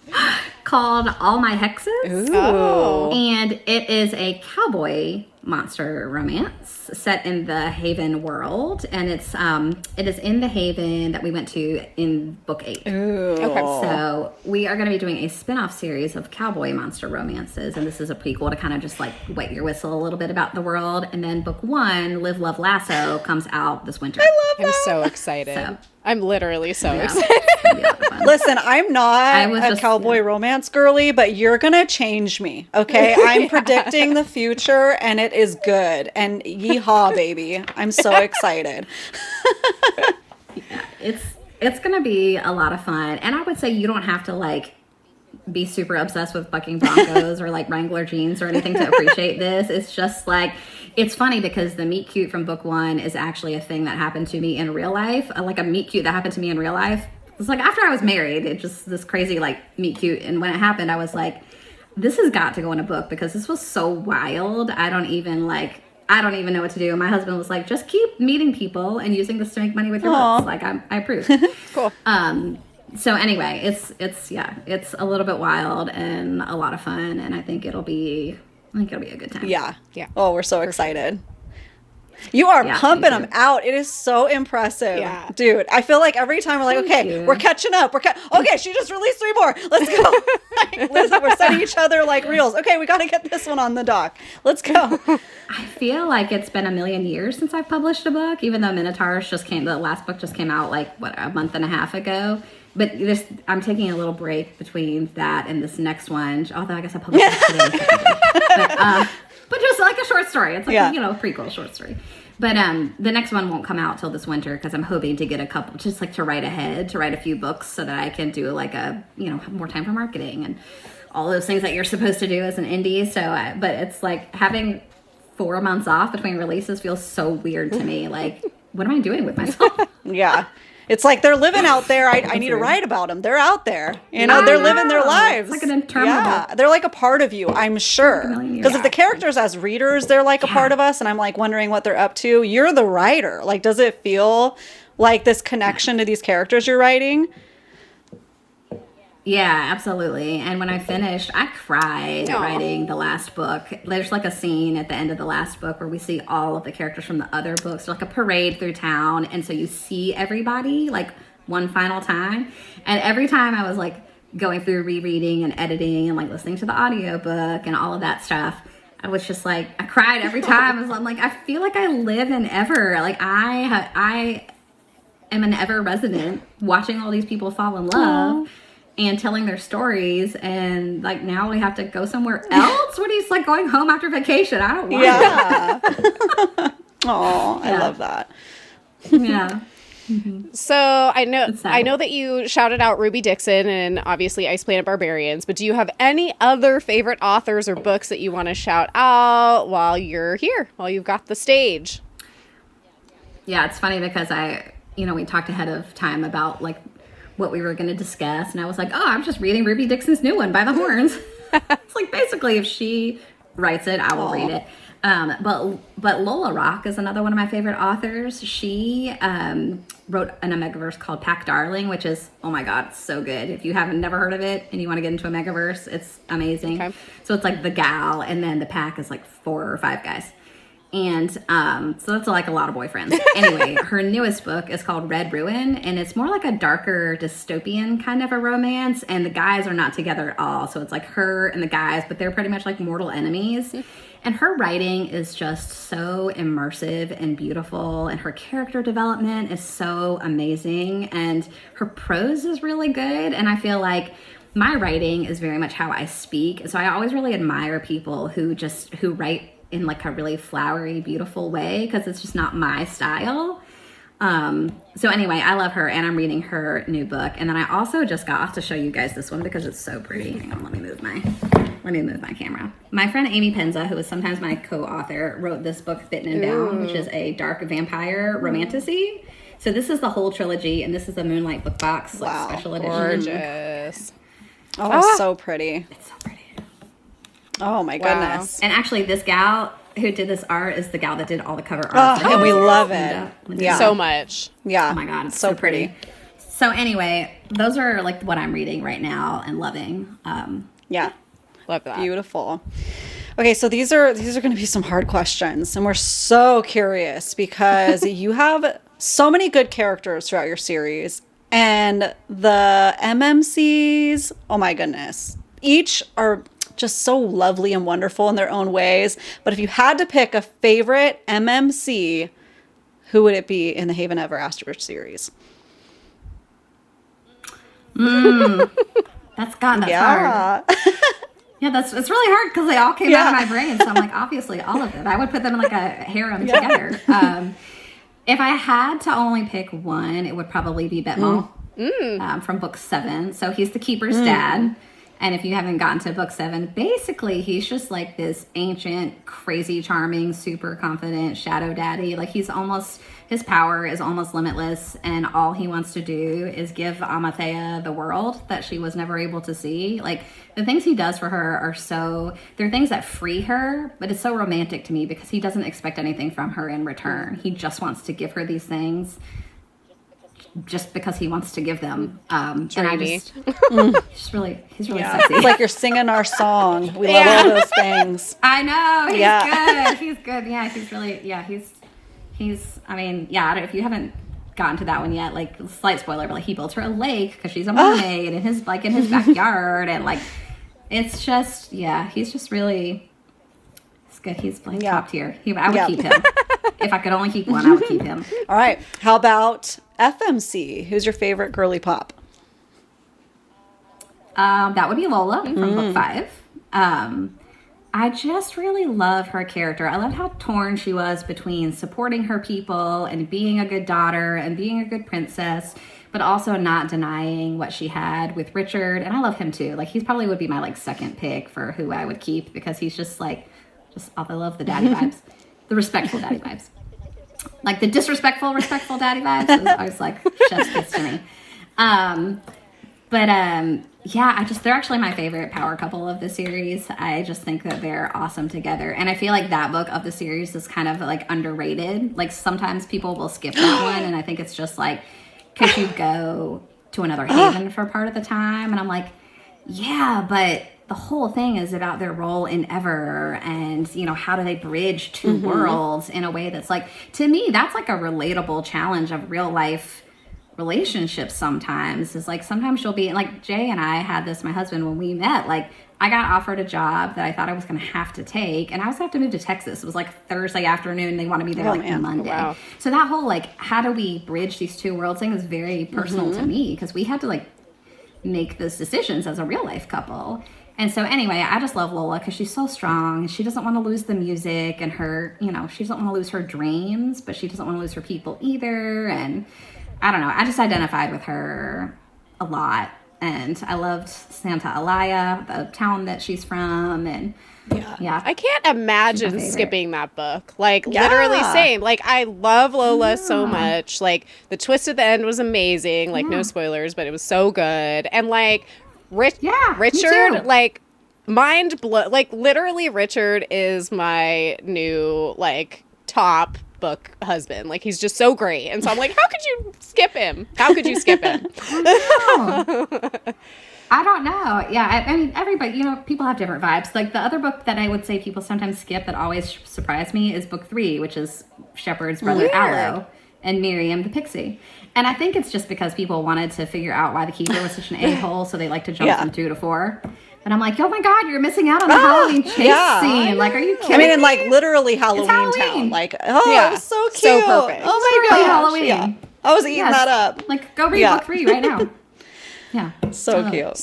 called All My Hexes. Oh. And it is a cowboy monster romance set in the Haven world. And it is in the Haven that we went to in book 8. Ooh. Okay. So we are going to be doing a spin-off series of cowboy monster romances, and this is a prequel to kind of just like wet your whistle a little bit about the world. And then book 1, Live, Love, Lasso, comes out this winter. I'm so excited. So- I'm literally so excited. It's gonna be a lot of fun. Listen, I'm not a cowboy romance girly, but you're going to change me, okay? I'm predicting the future, and it is good. And yeehaw, baby. I'm so excited. It's going to be a lot of fun. And I would say you don't have to like be super obsessed with bucking Broncos or like Wrangler jeans or anything to appreciate this. It's just like, it's funny because the meet cute from book 1 is actually a thing that happened to me in real life. Like a meet cute that happened to me in real life. It's like after I was married, it just this crazy like meet cute. And when it happened, I was like, this has got to go in a book because this was so wild. I don't even know what to do. And my husband was like, just keep meeting people and using this to make money with your books. Like I approve. Cool. So anyway, it's a little bit wild and a lot of fun, and I think it'll be a good time. Yeah. Yeah. Oh, we're so excited. You are pumping them out. It is so impressive. Yeah. Dude, I feel like every time we're like, okay, we're catching up. Okay, she just released 3 more. Let's go. Like, listen, we're sending each other like reels. Okay, we got to get this one on the dock. Let's go. I feel like it's been a million years since I've published a book, even though Minotaurs the last book just came out like, a month and a half ago. But I'm taking a little break between that and this next one, although I guess I published it today. But just like a short story. It's like, prequel short story. But the next one won't come out till this winter because I'm hoping to get a couple, just like to write a few books so that I can do like more time for marketing and all those things that you're supposed to do as an indie. So, but it's like having 4 months off between releases feels so weird to me. Like, what am I doing with myself? Yeah. It's like they're living out there. I need to write about them. They're out there. They're living their lives. It's like an interminable. Yeah, they're like a part of you, I'm sure. Because if the characters as readers, they're like a part of us, and I'm like wondering what they're up to. You're the writer. Like, does it feel like this connection to these characters you're writing? Yeah, absolutely. And when I finished, I cried writing the last book. There's like a scene at the end of the last book where we see all of the characters from the other books. Like a parade through town. And so you see everybody like one final time. And every time I was like going through rereading and editing and like listening to the audiobook and all of that stuff, I was just like, I cried every time. I'm like, I feel like I live in Ever. Like I am an Ever resident watching all these people fall in love. And telling their stories, and like now we have to go somewhere else when he's like going home after vacation. I don't want that. Oh, I love that. Yeah. So I know that you shouted out Ruby Dixon and obviously Ice Planet Barbarians, but do you have any other favorite authors or books that you want to shout out while you're here, while you've got the stage? Yeah, it's funny because we talked ahead of time about like what we were going to discuss, and I was like, I'm just reading Ruby Dixon's new one, By the Horns. It's like basically if she writes it, I will read it. But Lola Rock is another one of my favorite authors. She wrote an omegaverse called Pack Darling, which is, oh my God, it's so good. If you haven't never heard of it and you want to get into omegaverse, it's amazing. Okay. So it's like the gal, and then the pack is like 4 or 5 guys. And so that's like a lot of boyfriends. Anyway, her newest book is called Red Ruin, and it's more like a darker dystopian kind of a romance, and the guys are not together at all. So it's like her and the guys, but they're pretty much like mortal enemies. And her writing is just so immersive and beautiful, and her character development is so amazing, and her prose is really good. And I feel like my writing is very much how I speak. So I always really admire people who write in like a really flowery, beautiful way, because it's just not my style. So anyway, I love her, and I'm reading her new book. And then I also just got off to show you guys this one because it's so pretty. Hang on, let me move my camera. My friend Amy Penza, who is sometimes my co-author, wrote this book, Bitten and Down, which is a dark vampire romantasy. So this is the whole trilogy, and this is the Moonlight Book Box special edition. Gorgeous. Oh, it's so pretty. It's so pretty. Oh my goodness. And actually, this gal who did this art is the gal that did all the cover art. And we love it. Yeah. So much. Yeah. Oh my God, it's so pretty. So anyway, those are like what I'm reading right now and loving. Yeah. Love that. Beautiful. Okay, so these are going to be some hard questions, and we're so curious because you have so many good characters throughout your series, and the MMCs, oh my goodness, each are just so lovely and wonderful in their own ways. But if you had to pick a favorite MMC, who would it be in the Haven Ever After series? That's hard. Yeah, it's really hard because they all came out of my brain. So I'm like, obviously, all of them. I would put them in like a harem together. If I had to only pick one, it would probably be Betmal from book 7. So he's the keeper's dad. And if you haven't gotten to book 7, basically he's just like this ancient, crazy, charming, super confident shadow daddy. Like his power is almost limitless, and all he wants to do is give Amathea the world that she was never able to see. Like the things he does for her they're things that free her, but it's so romantic to me because he doesn't expect anything from her in return. He just wants to give her these things just because he wants to give them. And I just, he's really sexy. It's like you're singing our song. We love all those things. I know. He's good. He's good. Yeah, he's really, I mean, if you haven't gotten to that one yet, like slight spoiler, but like he built her a lake because she's a mermaid in his backyard. And like, it's just, he's just really, it's good. He's like top tier. I would keep him. If I could only keep one, I would keep him. All right. How about FMC? Who's your favorite girly pop? That would be Lola from book 5. I just really love her character. I love how torn she was between supporting her people and being a good daughter and being a good princess, but also not denying what she had with Richard. And I love him too. Like he's probably would be my like second pick for who I would keep because he's just I love the daddy vibes, the respectful daddy vibes. Like the disrespectful, respectful daddy vibes is always like chef's kiss to me. They're actually my favorite power couple of the series. I just think that they're awesome together. And I feel like that book of the series is kind of like underrated. Like sometimes people will skip that one. And I think it's just like, could you go to another haven for part of the time? And I'm like, yeah, but the whole thing is about their role in Ever and, how do they bridge two worlds in a way that's like, to me, that's like a relatable challenge of real life relationships sometimes. Is like sometimes you'll be like Jay and I had this, my husband, when we met, like I got offered a job that I thought I was going to have to take, and I was going to have to move to Texas. It was like Thursday afternoon. They want to be there Monday. Wow. So that whole like, how do we bridge these two worlds thing is very personal to me because we had to like make those decisions as a real life couple. And so anyway, I just love Lola because she's so strong. She doesn't want to lose the music and her, she doesn't want to lose her dreams, but she doesn't want to lose her people either. And I don't know. I just identified with her a lot. And I loved Santa Alaya, the town that she's from. And yeah. I can't imagine skipping that book. Like, literally same. Like, I love Lola so much. Like, the twist at the end was amazing. Like, no spoilers, but it was so good. And, like, Richard, like, mind blow. Like, literally, Richard is my new, like, top book husband. Like, he's just so great. And so I'm like, how could you skip him? I don't know. Yeah, I mean, everybody, people have different vibes. Like, the other book that I would say people sometimes skip that always surprised me is book 3, which is Shepard's brother Aloe and Miriam the Pixie. And I think it's just because people wanted to figure out why the keeper was such an a-hole, so they like to jump from 2 to 4. And I'm like, oh my God, you're missing out on the Halloween chase scene. Like, are you kidding me? And like literally Halloweentown. Like, it was so cute. So perfect. Oh my God. Halloween. Yeah. I was eating that up. Like, go read book 3 right now. Yeah. So cute.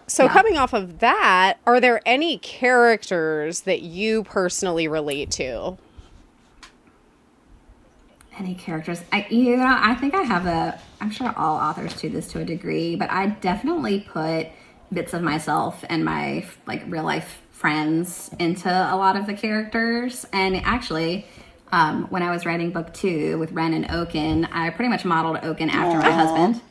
So coming off of that, are there any characters that you personally relate to? Any characters? I think I have I'm sure all authors do this to a degree, but I definitely put bits of myself and my like real life friends into a lot of the characters. And actually, when I was writing book 2 with Ren and Oaken, I pretty much modeled Oaken after my husband.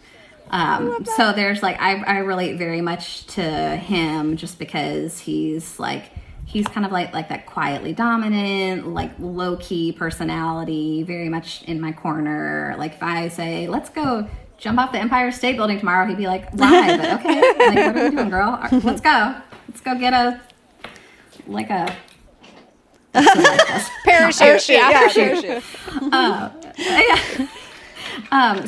So there's like, I relate very much to him just because he's kind of like that quietly dominant, like low-key personality, very much in my corner. Like if I say, let's go jump off the Empire State Building tomorrow, he'd be like, why? But okay, like, what are we doing, girl? Let's go. Let's go get a Parachute. Parachute.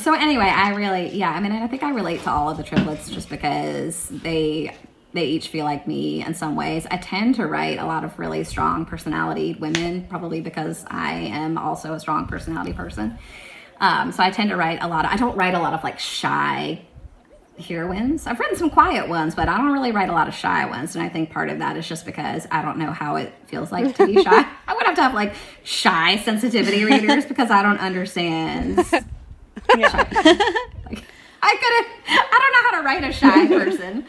So anyway, I think I relate to all of the triplets just because they each feel like me in some ways. I tend to write a lot of really strong personality women, probably because I am also a strong personality person. So I tend to write I don't write a lot of like shy heroines. I've written some quiet ones, but I don't really write a lot of shy ones. And I think part of that is just because I don't know how it feels like to be shy. I would have to have like shy sensitivity readers because I don't understand. Yeah. Like, I don't know how to write a shy person.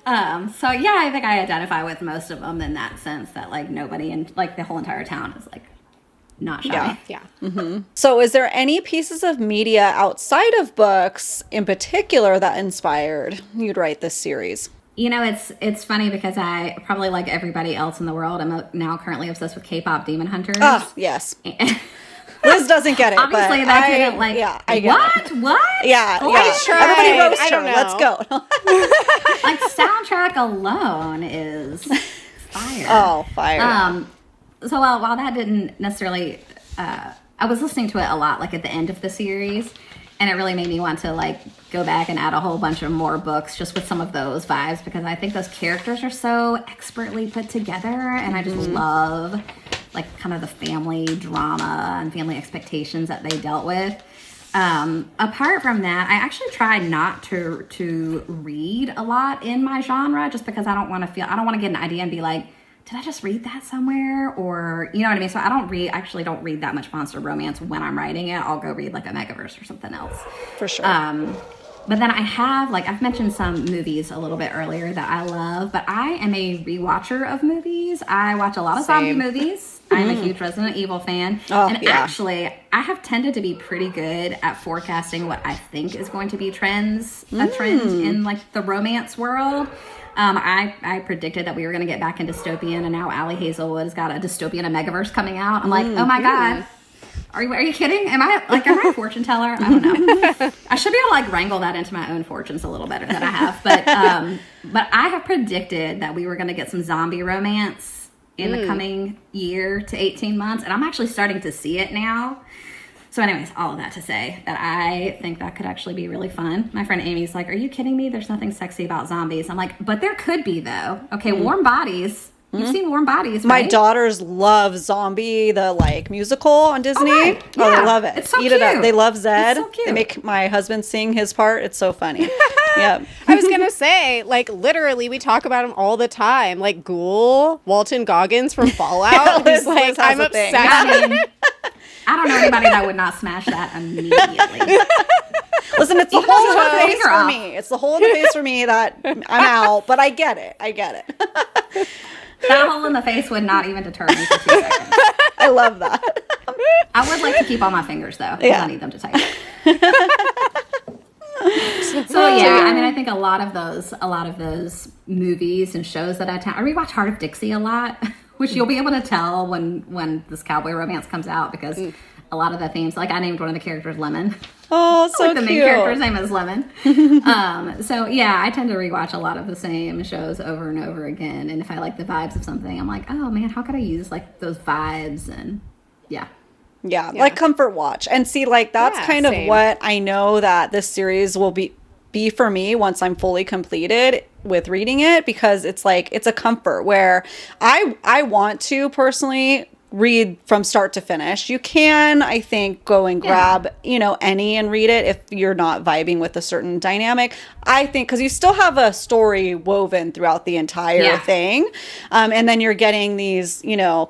So yeah, I think I identify with most of them in that sense that like nobody in like the whole entire town is like not shy. Yeah. Mm-hmm. So is there any pieces of media outside of books in particular that inspired you'd write this series? You know, it's funny because I probably like everybody else in the world, I'm now currently obsessed with K-pop demon hunters. Oh, yes. Liz doesn't get it. Obviously, but that didn't like. Yeah, I get what? it. What? Yeah, I tried. Everybody roast I her. don't know. Let's go. Like soundtrack alone is fire. Oh, fire. So while that didn't necessarily, I was listening to it a lot, like at the end of the series, and it really made me want to like go back and add a whole bunch of more books just with some of those vibes because I think those characters are so expertly put together, and I just love like kind of the family drama and family expectations that they dealt with. Apart from that, I actually try not to read a lot in my genre just because I don't want to get an idea and be like, did I just read that somewhere? Or, you know what I mean? So I don't read that much monster romance when I'm writing it. I'll go read like omegaverse or something else. For sure. But then I have, like, I've mentioned some movies a little bit earlier that I love, but I am a rewatcher of movies. I watch a lot of zombie movies. I'm a huge Resident Evil fan. Actually, I have tended to be pretty good at forecasting what I think is going to be a trend in, like, the romance world. I predicted that we were going to get back in dystopian, and now Allie Hazelwood has got a dystopian omegaverse coming out. I'm like, oh my God. Are you kidding? Am I a fortune teller? I don't know. I should be able to like wrangle that into my own fortunes a little better than I have. But I have predicted that we were going to get some zombie romance in the coming year to 18 months. And I'm actually starting to see it now. So anyways, all of that to say that I think that could actually be really fun. My friend Amy's like, are you kidding me? There's nothing sexy about zombies. I'm like, but there could be though. Okay, Warm Bodies. You've seen Warm Bodies, right? My daughters love Zombie, the like musical on Disney. Oh, right. Oh, Yeah. they love it. It's so Eat cute. it up. They love Zed. It's so cute. They make my husband sing his part. It's so funny. Yeah. I was going to say, like, literally, we talk about him all the time. Like, Ghoul, Walton Goggins from Fallout. Liz- He's like, Liz has I'm a thing. obsessed. I mean, I don't know anybody that would not smash that immediately. Listen, it's the You hole in guys the took face finger for off. me. It's the hole in the face for me that I'm out, but I get it. That hole in the face would not even deter me for 2 seconds. I love that. I would like to keep all my fingers though, because Yeah. I need them to tighten. So yeah, I mean, I think a lot of those movies and shows that I rewatch Heart of Dixie a lot, which you'll be able to tell when this cowboy romance comes out because a lot of the themes, like I named one of the characters Lemon. Oh, so Like the main cute. character's name is Lemon. So yeah, I tend to rewatch a lot of the same shows over and over again. And if I like the vibes of something, I'm like, oh man, how could I use like those vibes? And yeah. Yeah, like comfort watch. And see, like, that's Yeah, kind of same. what I know that this series will be for me once I'm fully completed with reading it, because it's like, it's a comfort where I want to personally read from start to finish. You can, I think, go and grab, any and read it if you're not vibing with a certain dynamic. I think, because you still have a story woven throughout the entire thing. And then you're getting these,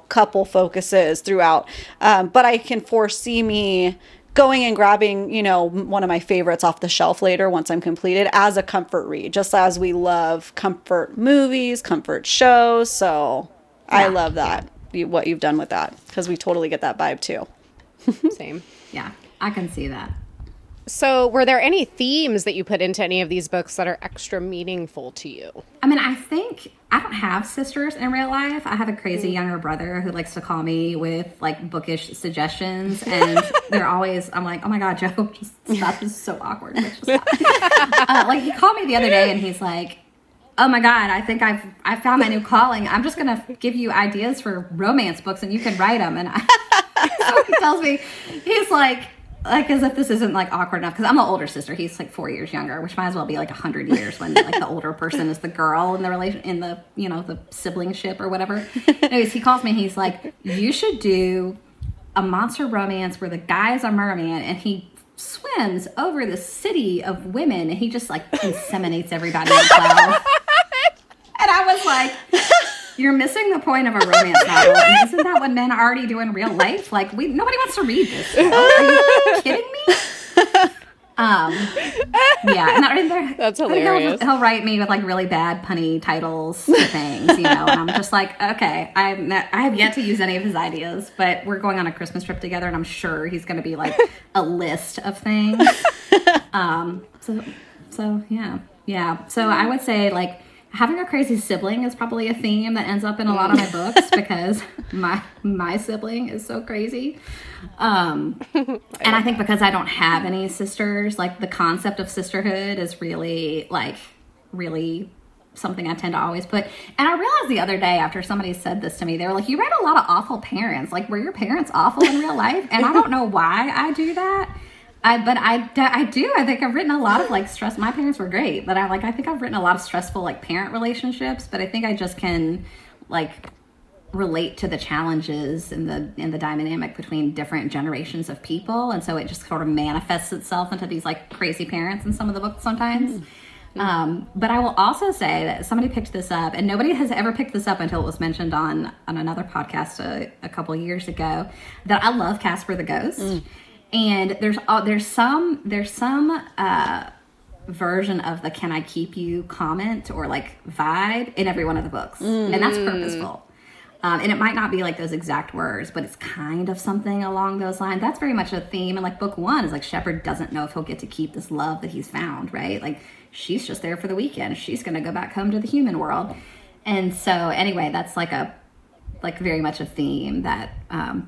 couple focuses throughout. But I can foresee me going and grabbing, one of my favorites off the shelf later once I'm completed as a comfort read, just as we love comfort movies, comfort shows. So I love that. What you've done with that, because we totally get that vibe too. Same. Yeah, I can see that. So were there any themes that you put into any of these books that are extra meaningful to you? I mean, I think I don't have sisters in real life. I have a crazy younger brother who likes to call me with like bookish suggestions, and they're always, I'm like, oh my God, Joe, just stop. This is so awkward. Like, just stop. Like he called me the other day and he's like, oh my God, I think I found my new calling. I'm just going to give you ideas for romance books and you can write them. And so he tells me, he's like as if this isn't like awkward enough, because I'm the older sister. He's like 4 years younger, which might as well be like 100 years when like the older person is the girl in the relation, in the, you know, the siblingship or whatever. Anyways, he calls me. He's like, you should do a monster romance where the guy is a merman and he swims over the city of women and he just like inseminates everybody in the clouds. And I was like, you're missing the point of a romance novel. And isn't that what men already do in real life? Like, nobody wants to read this. Are you kidding me? Yeah. And that's hilarious. He'll write me with like really bad punny titles to things, you know, and I'm just like, okay, I have yet to use any of his ideas, but we're going on a Christmas trip together and I'm sure he's going to be like a list of things. So yeah. Yeah. So I would say like, having a crazy sibling is probably a theme that ends up in a lot of my books because my sibling is so crazy. And I think because I don't have any sisters, like the concept of sisterhood is really something I tend to always put. And I realized the other day after somebody said this to me, they were like, you write a lot of awful parents. Like, were your parents awful in real life? And I don't know why I do that. But I do. I think I've written a lot of like stress. My parents were great, but I think I've written a lot of stressful like parent relationships. But I think I just can like relate to the challenges in the dynamic between different generations of people, and so it just sort of manifests itself into these like crazy parents in some of the books sometimes. But I will also say that somebody picked this up, and nobody has ever picked this up until it was mentioned on another podcast a couple of years ago. That I love Casper the Ghost. And there's some version of the "Can I keep you" comment or like vibe in every one of the books, and that's purposeful. And it might not be like those exact words, but it's kind of something along those lines. That's very much a theme. And like book one is like Shepard doesn't know if he'll get to keep this love that he's found, right? Like she's just there for the weekend. She's going to go back home to the human world. And so anyway, that's like very much a theme that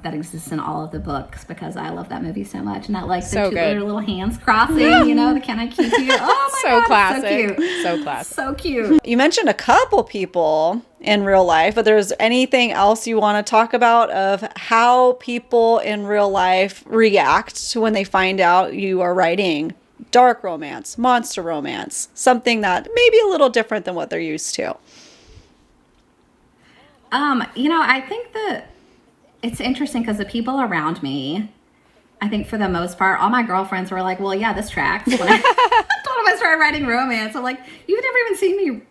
that exists in all of the books because I love that movie so much. And that like the two little hands crossing, you know, the "Can I keep you?" Oh my God, classic. So cute. So classic. So cute. You mentioned a couple people in real life, but there's anything else you want to talk about of how people in real life react to when they find out you are writing dark romance, monster romance, something that may be a little different than what they're used to? You know, I think that it's interesting because the people around me, I think for the most part, all my girlfriends were like, well, yeah, this tracks. When I told them I started writing romance, I'm like, you've never even seen me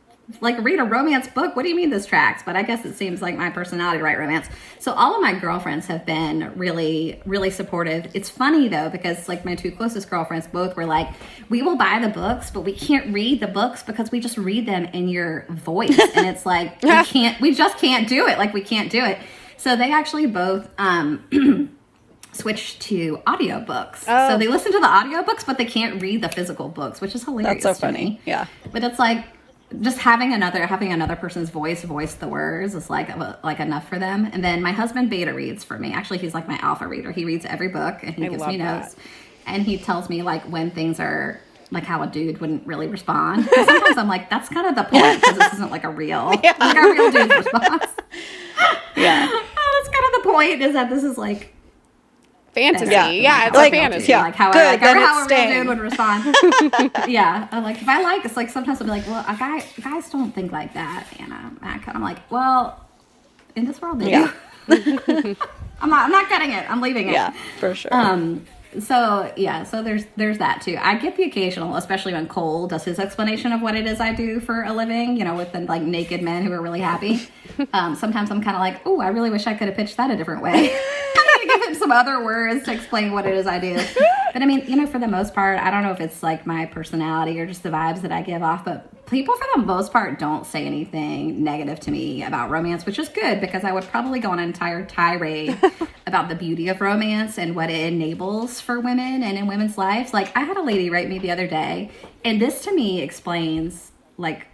like read a romance book. What do you mean this tracks? But I guess it seems like my personality to write romance. So all of my girlfriends have been really, really supportive. It's funny though, because like my two closest girlfriends both were like, we will buy the books, but we can't read the books because we just read them in your voice. And it's like, we just can't do it. Like we can't do it. So they actually both, switched to audiobooks. Oh. So they listen to the audiobooks, but they can't read the physical books, which is hilarious. That's so to funny. me. Yeah. But it's like, just having another person's voice the words is like enough for them. And then my husband beta reads for me. Actually, he's like my alpha reader. He reads every book and he gives me notes. And he tells me like when things are like how a dude wouldn't really respond. And sometimes I'm like, that's kind of the point because this isn't like a real like a real dude's response. Yeah. That's kind of the point is that this is like fantasy. Yeah, it's like, a fantasy. Like how Good, then how it's a real staying. dude would respond. Yeah, I'm like if I like it's like sometimes I'll be like, well, guys don't think like that, and I'm like, well, in this world they do. I'm not cutting it. I'm leaving it. Yeah, for sure. So there's that too. I get the occasional, especially when Cole does his explanation of what it is I do for a living, you know, with the like naked men who are really happy. Sometimes I'm kind of like, oh, I really wish I could have pitched that a different way. I'm gonna give him some other words to explain what it is I do. But I mean, you know, for the most part, I don't know if it's like my personality or just the vibes that I give off, but people for the most part don't say anything negative to me about romance, which is good because I would probably go on an entire tirade about the beauty of romance and what it enables for women and in women's lives. Like, I had a lady write me the other day, and this to me explains like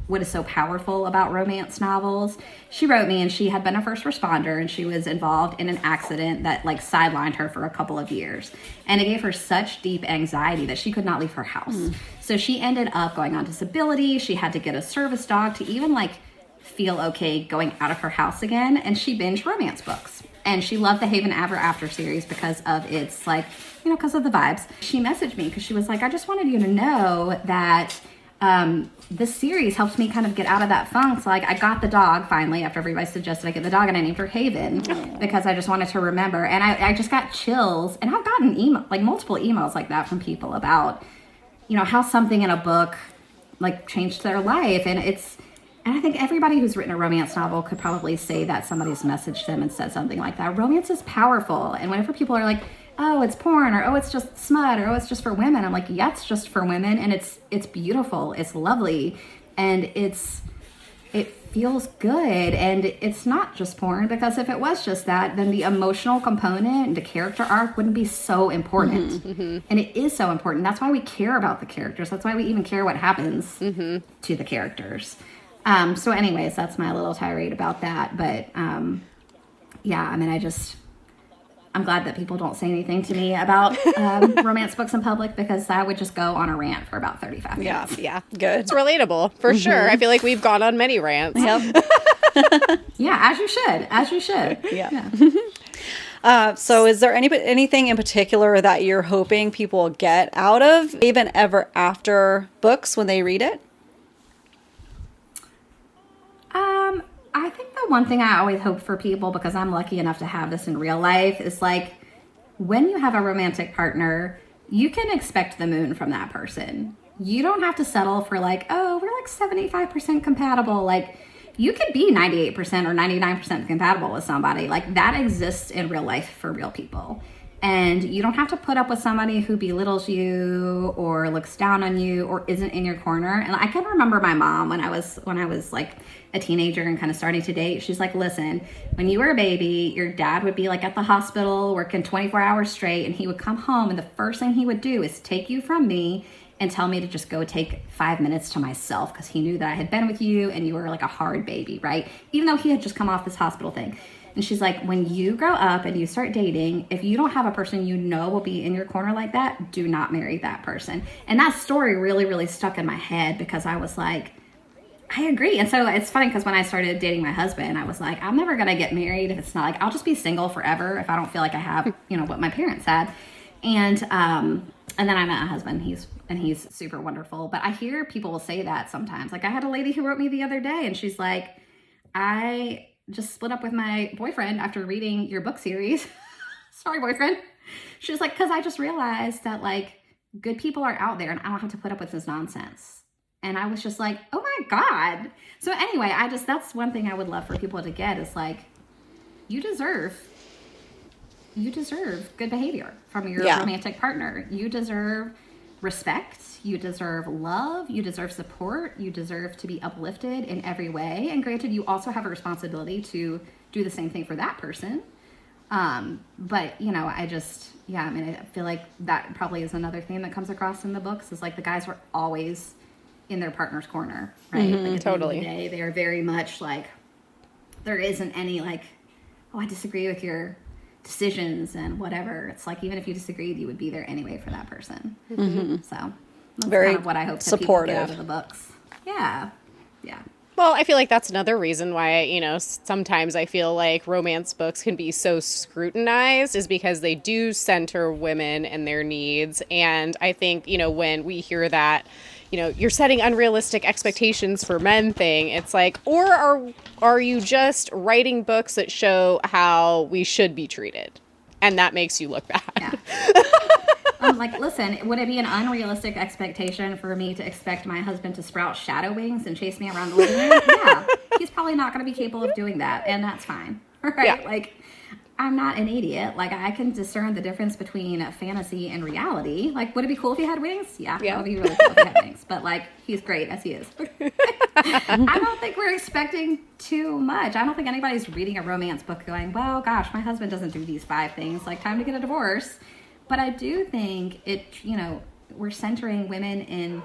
what is so powerful about romance novels. She wrote me, and she had been a first responder, and she was involved in an accident that like sidelined her for a couple of years, and it gave her such deep anxiety that she could not leave her house. So she ended up going on disability. She had to get a service dog to even like feel okay going out of her house again, and she binged romance books. And she loved the Haven Ever After series because of its like, you know, because of the vibes. She messaged me because she was like, I just wanted you to know that this series helped me kind of get out of that funk. So like, I got the dog finally after everybody suggested I get the dog, and I named her Haven because I just wanted to remember. And I just got chills, and I've gotten email, like multiple emails like that from people about, you know, how something in a book like changed their life. And I think everybody who's written a romance novel could probably say that somebody's messaged them and said something like that. Romance is powerful. And whenever people are like, oh, it's porn, or oh, it's just smut, or oh, it's just for women, I'm like, yeah, it's just for women, and it's beautiful, it's lovely, and it feels good, and it's not just porn, because if it was just that, then the emotional component and the character arc wouldn't be so important. And it is so important. That's why we care about the characters. That's why we even care what happens to the characters. So anyways, that's my little tirade about that. But yeah, I mean, I'm glad that people don't say anything to me about romance books in public, because I would just go on a rant for about 35 minutes. Yeah, Good. it's relatable for sure. I feel like we've gone on many rants. Yep. Yeah, as you should. Yeah. So is there anything in particular that you're hoping people get out of Haven Ever After books when they read it? I think the one thing I always hope for people, because I'm lucky enough to have this in real life, is like, when you have a romantic partner, you can expect the moon from that person. You don't have to settle for like, oh, we're like 75% compatible. Like, you could be 98% or 99% compatible with somebody. Like, that exists in real life for real people. And you don't have to put up with somebody who belittles you or looks down on you or isn't in your corner. And I can remember my mom when I was like a teenager and kind of starting to date. She's like, listen, when you were a baby, your dad would be like at the hospital working 24 hours straight, and he would come home, and the first thing he would do is take you from me and tell me to just go take 5 minutes to myself, because he knew that I had been with you and you were like a hard baby, right? Even though he had just come off this hospital thing. And she's like, when you grow up and you start dating, if you don't have a person you know will be in your corner like that, do not marry that person. And that story really, really stuck in my head, because I was like, I agree. And so it's funny, because when I started dating my husband, I was like, I'm never going to get married if it's not like, I'll just be single forever if I don't feel like I have, you know, what my parents had. And then I met a husband. He's super wonderful. But I hear people will say that sometimes. Like, I had a lady who wrote me the other day, and she's like, I just split up with my boyfriend after reading your book series. Sorry, boyfriend. She's like, because I just realized that like good people are out there, and I don't have to put up with this nonsense. And I was just like, oh my God. So anyway, that's one thing I would love for people to get, is like, you deserve good behavior from your romantic partner. You deserve respect. You deserve love. You deserve support. You deserve to be uplifted in every way. And granted, you also have a responsibility to do the same thing for that person. But, you know, I feel like that probably is another theme that comes across in the books, is like the guys are always in their partner's corner, right? Like, at totally. the end of the day, they are very much like, there isn't any like, oh, I disagree with your decisions and whatever. It's like, even if you disagreed, you would be there anyway for that person. So that's Very kind of what I hope that supportive. people get out of the books. Yeah. Well, I feel like that's another reason why, you know, sometimes I feel like romance books can be so scrutinized, is because they do center women and their needs. And I think, you know, when we hear that, you know, you're setting unrealistic expectations for men thing, it's like, or are you just writing books that show how we should be treated? And that makes you look bad. Yeah. Like, listen, would it be an unrealistic expectation for me to expect my husband to sprout shadow wings and chase me around the living room? Yeah. He's probably not going to be capable of doing that, and that's fine. Right? Yeah. Like, I'm not an idiot. Like, I can discern the difference between fantasy and reality. Like, would it be cool if he had wings? Yeah. It would be really cool if he had wings. But, like, he's great as he is. I don't think we're expecting too much. I don't think anybody's reading a romance book going, well, gosh, my husband doesn't do these 5 things. Like, time to get a divorce. But I do think we're centering women in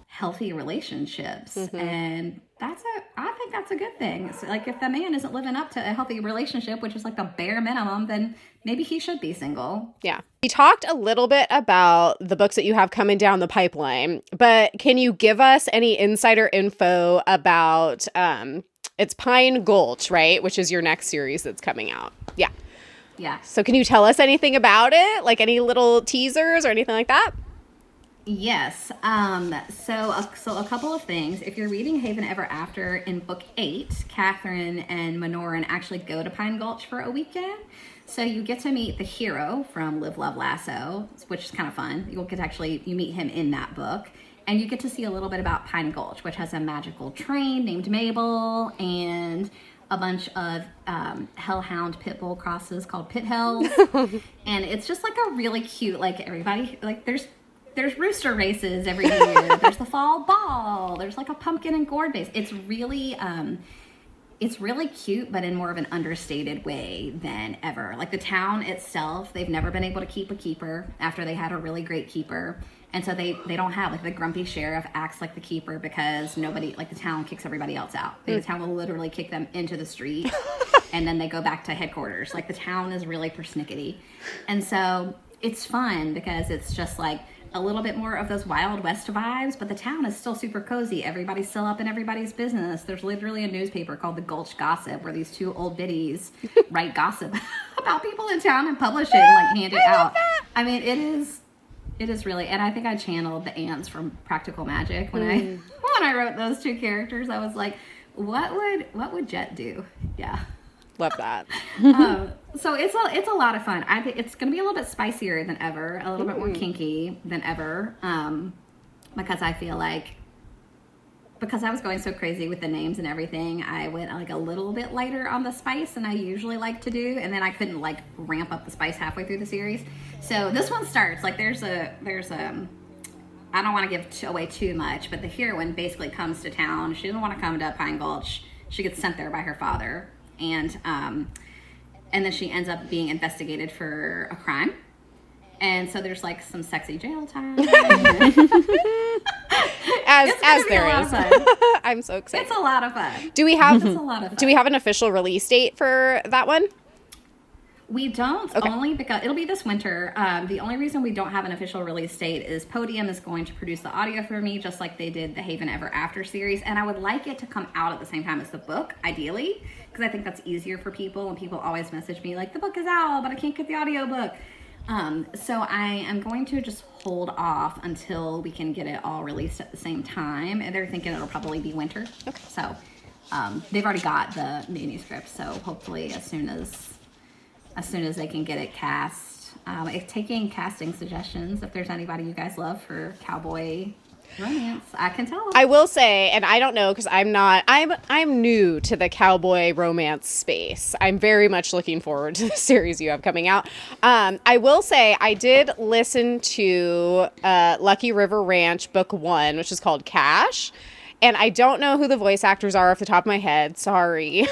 healthy relationships. And I think that's a good thing. So, like, if the man isn't living up to a healthy relationship, which is like the bare minimum, then maybe he should be single. Yeah. We talked a little bit about the books that you have coming down the pipeline, but can you give us any insider info about, it's Pine Gulch, right? Which is your next series that's coming out. Yeah. Yeah. So can you tell us anything about it? Like any little teasers or anything like that? Yes. So a couple of things. If you're reading Haven Ever After, in book 8, Catherine and Minoran actually go to Pine Gulch for a weekend. So you get to meet the hero from Live, Love, Lasso, which is kind of fun. You meet him in that book. And you get to see a little bit about Pine Gulch, which has a magical train named Mabel and a bunch of hellhound pit bull crosses called Pit Hells. And it's just like a really cute, like, everybody, like, there's rooster races every year. There's the fall ball. There's like a pumpkin and gourd base. It's really cute, but in more of an understated way than ever. Like, the town itself, they've never been able to keep a keeper after they had a really great keeper. And so they don't have, like, the grumpy sheriff acts like the keeper because nobody, like, the town kicks everybody else out. Like, the town will literally kick them into the street and then they go back to headquarters. Like, the town is really persnickety. And so it's fun because it's just like a little bit more of those Wild West vibes, but the town is still super cozy. Everybody's still up in everybody's business. There's literally a newspaper called the Gulch Gossip where these 2 old biddies write gossip about people in town and publish it and, like, hand it out. I mean, it is really, and I think I channeled the ants from Practical Magic when I wrote those 2 characters. I was like, what would Jet do? Yeah. Love that. So it's a lot of fun. I think it's going to be a little bit spicier than ever, a little bit more kinky than ever, because I feel like, because I was going so crazy with the names and everything, I went like a little bit lighter on the spice than I usually like to do, and then I couldn't like ramp up the spice halfway through the series. So this one starts like there's a I don't want to give away too much, but the heroine basically comes to town. She doesn't want to come to Pine Gulch. She gets sent there by her father. And then she ends up being investigated for a crime. And so there's like some sexy jail time. as there is. I'm so excited. It's a lot of fun. Do we have It's a lot of fun. Do we have an official release date for that one? We don't, okay. Only because it'll be this winter. The only reason we don't have an official release date is Podium is going to produce the audio for me, just like they did the Haven Ever After series. And I would like it to come out at the same time as the book, ideally, because I think that's easier for people. And people always message me like, the book is out, but I can't get the audio book. So I am going to just hold off until we can get it all released at the same time. And they're thinking it'll probably be winter. Okay. So they've already got the manuscript. So hopefully as soon as they can get it cast. Taking casting suggestions, if there's anybody you guys love for cowboy romance, I can tell them. I will say, and I don't know because I'm new to the cowboy romance space. I'm very much looking forward to the series you have coming out. I will say I did listen to Lucky River Ranch book 1, which is called Cash. And I don't know who the voice actors are off the top of my head. Sorry.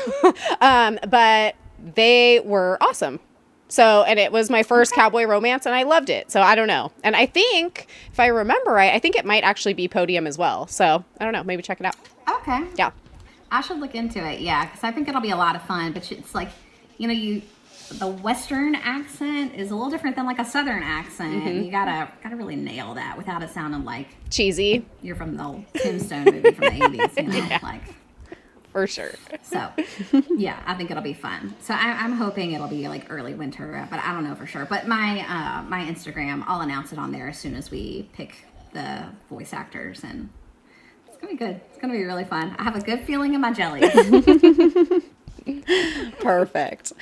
But they were awesome. So, and it was my first cowboy romance and I loved it. So I don't know. And I think, if I remember right, I think it might actually be Podium as well. So I don't know. Maybe check it out. Okay. Yeah. I should look into it. Yeah. Because I think it'll be a lot of fun. But it's like, the Western accent is a little different than like a Southern accent. Mm-hmm. You gotta really nail that without it sounding like cheesy. You're from the old Tombstone movie from the 80s, Yeah. Like. For sure. So, yeah, I think it'll be fun. So I'm hoping it'll be like early winter, but I don't know for sure. But my Instagram, I'll announce it on there as soon as we pick the voice actors, and it's gonna be good. It's gonna be really fun. I have a good feeling in my jellies. Perfect.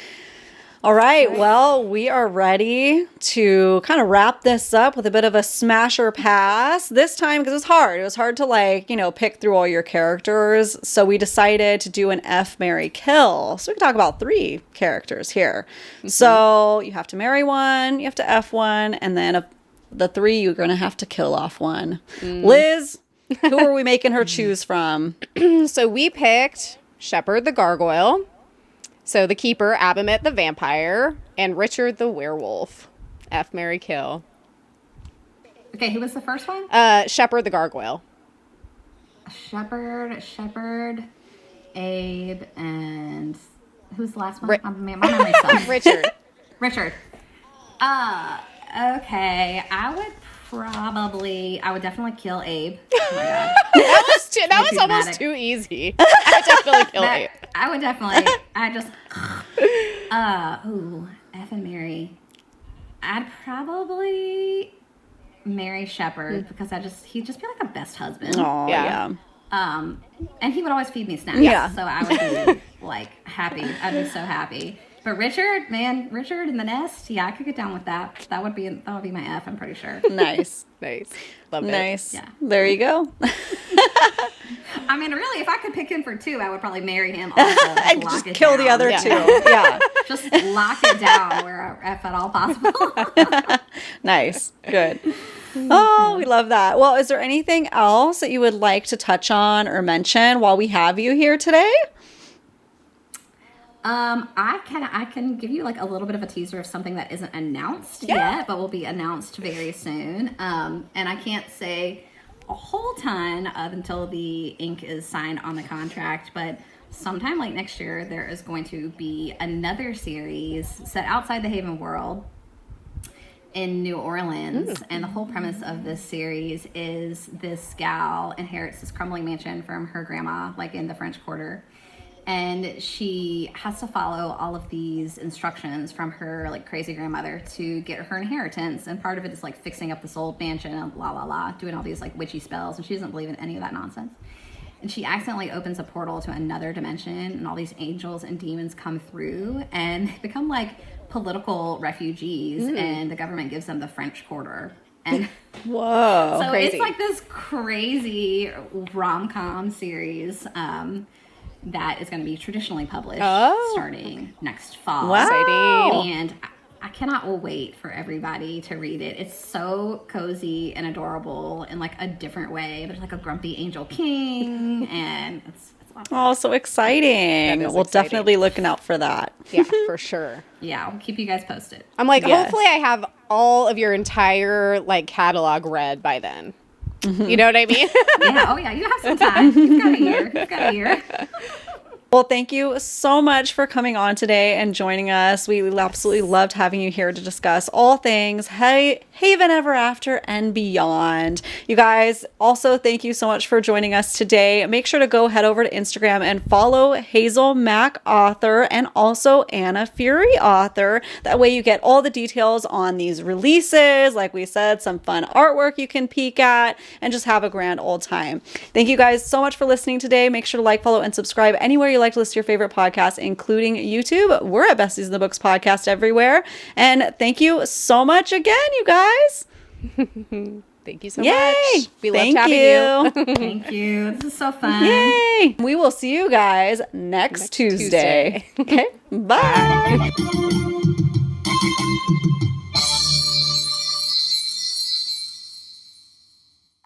All right. Well, we are ready to kind of wrap this up with a bit of a smasher pass this time because it was hard. It was hard to pick through all your characters. So we decided to do an F, marry, kill. So we can talk about 3 characters here. Mm-hmm. So you have to marry one, you have to F one, and then the 3, you're going to have to kill off one. Liz, who are we making her choose from? So we picked Shepherd the Gargoyle. So the Keeper, Abamet the Vampire, and Richard the Werewolf. F, marry, kill. Okay, who was the first one? Shepherd the Gargoyle. Shepherd, Abe, and who's the last one? My memory sucks. Richard. Richard. Okay. I would definitely kill Abe. Oh my god. That was almost too easy. I would definitely kill Abe. I would definitely. F and Mary. I'd probably marry Shepherd because he'd just be like a best husband. Oh yeah. And he would always feed me snacks. Yeah. So I would be like happy. I'd be so happy. But Richard in the nest, yeah, I could get down with that. That would be my F, I'm pretty sure. Nice. Love it. Nice. Yeah. There you go. I mean, really, if I could pick him for 2, I would probably marry him also. And just kill the other 2. Yeah. Just lock it down where if at all possible. Nice. Good. Oh, we love that. Well, is there anything else that you would like to touch on or mention while we have you here today? I can give you like a little bit of a teaser of something that isn't announced yet, but will be announced very soon. And I can't say a whole ton until the ink is signed on the contract, but sometime like next year, there is going to be another series set outside the Haven world in New Orleans. And the whole premise of this series is this gal inherits this crumbling mansion from her grandma, like in the French Quarter. And she has to follow all of these instructions from her like crazy grandmother to get her inheritance. And part of it is like fixing up this old mansion and doing all these like witchy spells. And she doesn't believe in any of that nonsense. And she accidentally opens a portal to another dimension, and all these angels and demons come through and they become like political refugees, and the government gives them the French Quarter. And whoa, so crazy. It's like this crazy rom-com series that is going to be traditionally published starting next fall. Wow. Exciting. And I cannot wait for everybody to read it. It's so cozy and adorable in like a different way. There's like a grumpy angel king, and it's Oh, so exciting. That is We'll exciting. definitely looking out for that. Yeah, for sure. yeah, I'll keep you guys posted. I'm like, Yes. hopefully I have all of your entire like catalog read by then. You know what I mean? Yeah, oh yeah, you have some time. You've got a year. Well, thank you so much for coming on today and joining us. We absolutely loved having you here to discuss all things Haven Ever After and beyond. You guys, also thank you so much for joining us today. Make sure to go head over to Instagram and follow Hazel Mack author and also Anna Fury author. That way you get all the details on these releases. Like we said, some fun artwork you can peek at and just have a grand old time. Thank you guys so much for listening today. Make sure to like, follow, and subscribe anywhere you like to listen to your favorite podcasts, including YouTube. We're at Besties in the Books podcast everywhere. And thank you so much again, you guys. Thank you so Yay! much. We loved having you. Thank you. This is so fun. Yay! We will see you guys next Tuesday. Okay, bye.